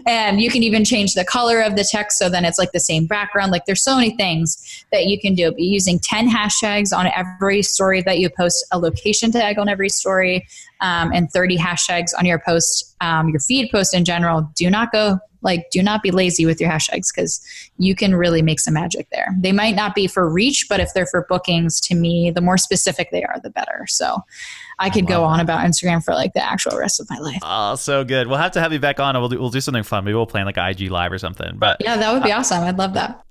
And you can even change the color of the text, so then it's like the same background. Like there's so many things that you can do. Be using 10 hashtags on every story that you post, a location tag on every story, and 30 hashtags on your post, your feed post in general. Do not be lazy with your hashtags, because you can really make some magic there. They might not be for reach, but if they're for bookings, to me, the more specific they are, the better. So I could go on about Instagram for like the actual rest of my life. Oh, so good. We'll have to have you back on, and we'll do something fun. Maybe we'll plan like an IG live or something. But yeah, that would be awesome. I'd love that.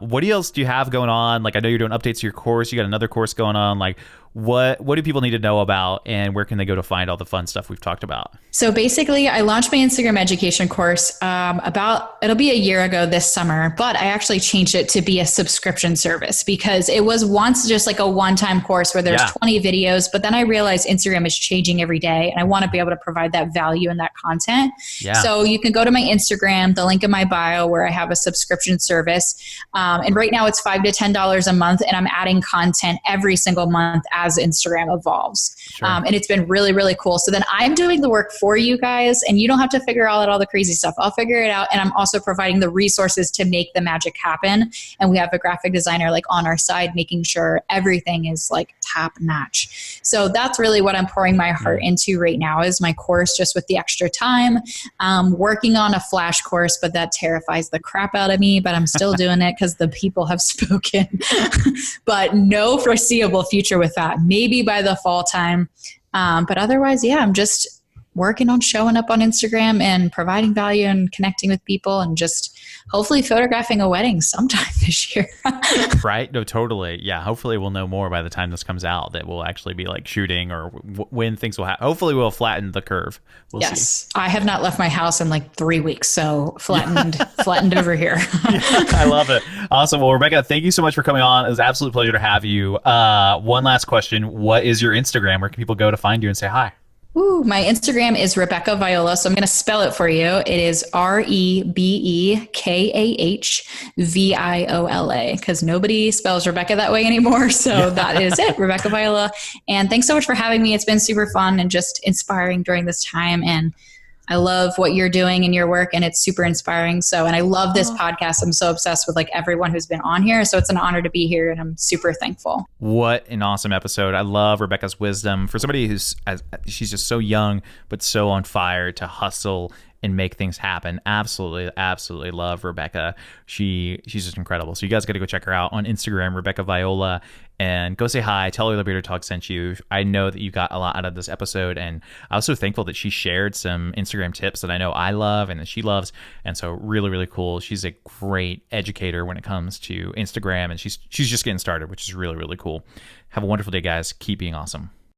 What else do you have going on? Like I know you're doing updates to your course. You got another course going on. Like what do people need to know about, and where can they go to find all the fun stuff we've talked about? So basically, I launched my Instagram education course it'll be a year ago this summer, but I actually changed it to be a subscription service, because it was once just like a one-time course where there's 20 videos, but then I realized Instagram is changing every day, and I want to be able to provide that value and that content. Yeah. So you can go to my Instagram, the link in my bio, where I have a subscription service. And right now it's $5 to $10 a month, and I'm adding content every single month as Instagram evolves. Sure. And it's been really, really cool. So then I'm doing the work for you guys, and you don't have to figure out all the crazy stuff. I'll figure it out. And I'm also providing the resources to make the magic happen. And we have a graphic designer like on our side, making sure everything is like top notch. So that's really what I'm pouring my heart into right now, is my course, just with the extra time. Working on a flash course, but that terrifies the crap out of me, but I'm still doing it because the people have spoken. But no foreseeable future with that. Maybe by the fall time. But otherwise, I'm just working on showing up on Instagram and providing value and connecting with people and just hopefully photographing a wedding sometime this year. Right? No, totally. Yeah. Hopefully we'll know more by the time this comes out, that we'll actually be like shooting, or when things will happen. Hopefully we'll flatten the curve. We'll see. I have not left my house in like 3 weeks, so flattened over here. I love it. Awesome. Well, Rebekah, thank you so much for coming on. It was an absolute pleasure to have you. One last question. What is your Instagram? Where can people go to find you and say hi? Ooh, my Instagram is Rebekah Viola. So I'm going to spell it for you. It is RebekahViola, because nobody spells Rebecca that way anymore. So that is it, Rebekah Viola. And thanks so much for having me. It's been super fun and just inspiring during this time. And I love what you're doing in your work, and it's super inspiring. So, and I love this podcast. I'm so obsessed with like everyone who's been on here. So it's an honor to be here, and I'm super thankful. What an awesome episode. I love Rebekah's wisdom. For somebody she's just so young, but so on fire to hustle and make things happen. Absolutely love Rebekah. She's just incredible. So you guys got to go check her out on Instagram, Rebekah Viola, and go say hi. Tell her the Bearded Talk sent you. I know that you got a lot out of this episode, and I was so thankful that she shared some Instagram tips that I know I love and that she loves. And so really cool. She's a great educator when it comes to Instagram, and she's just getting started, which is really cool. Have a wonderful day, guys. Keep being awesome.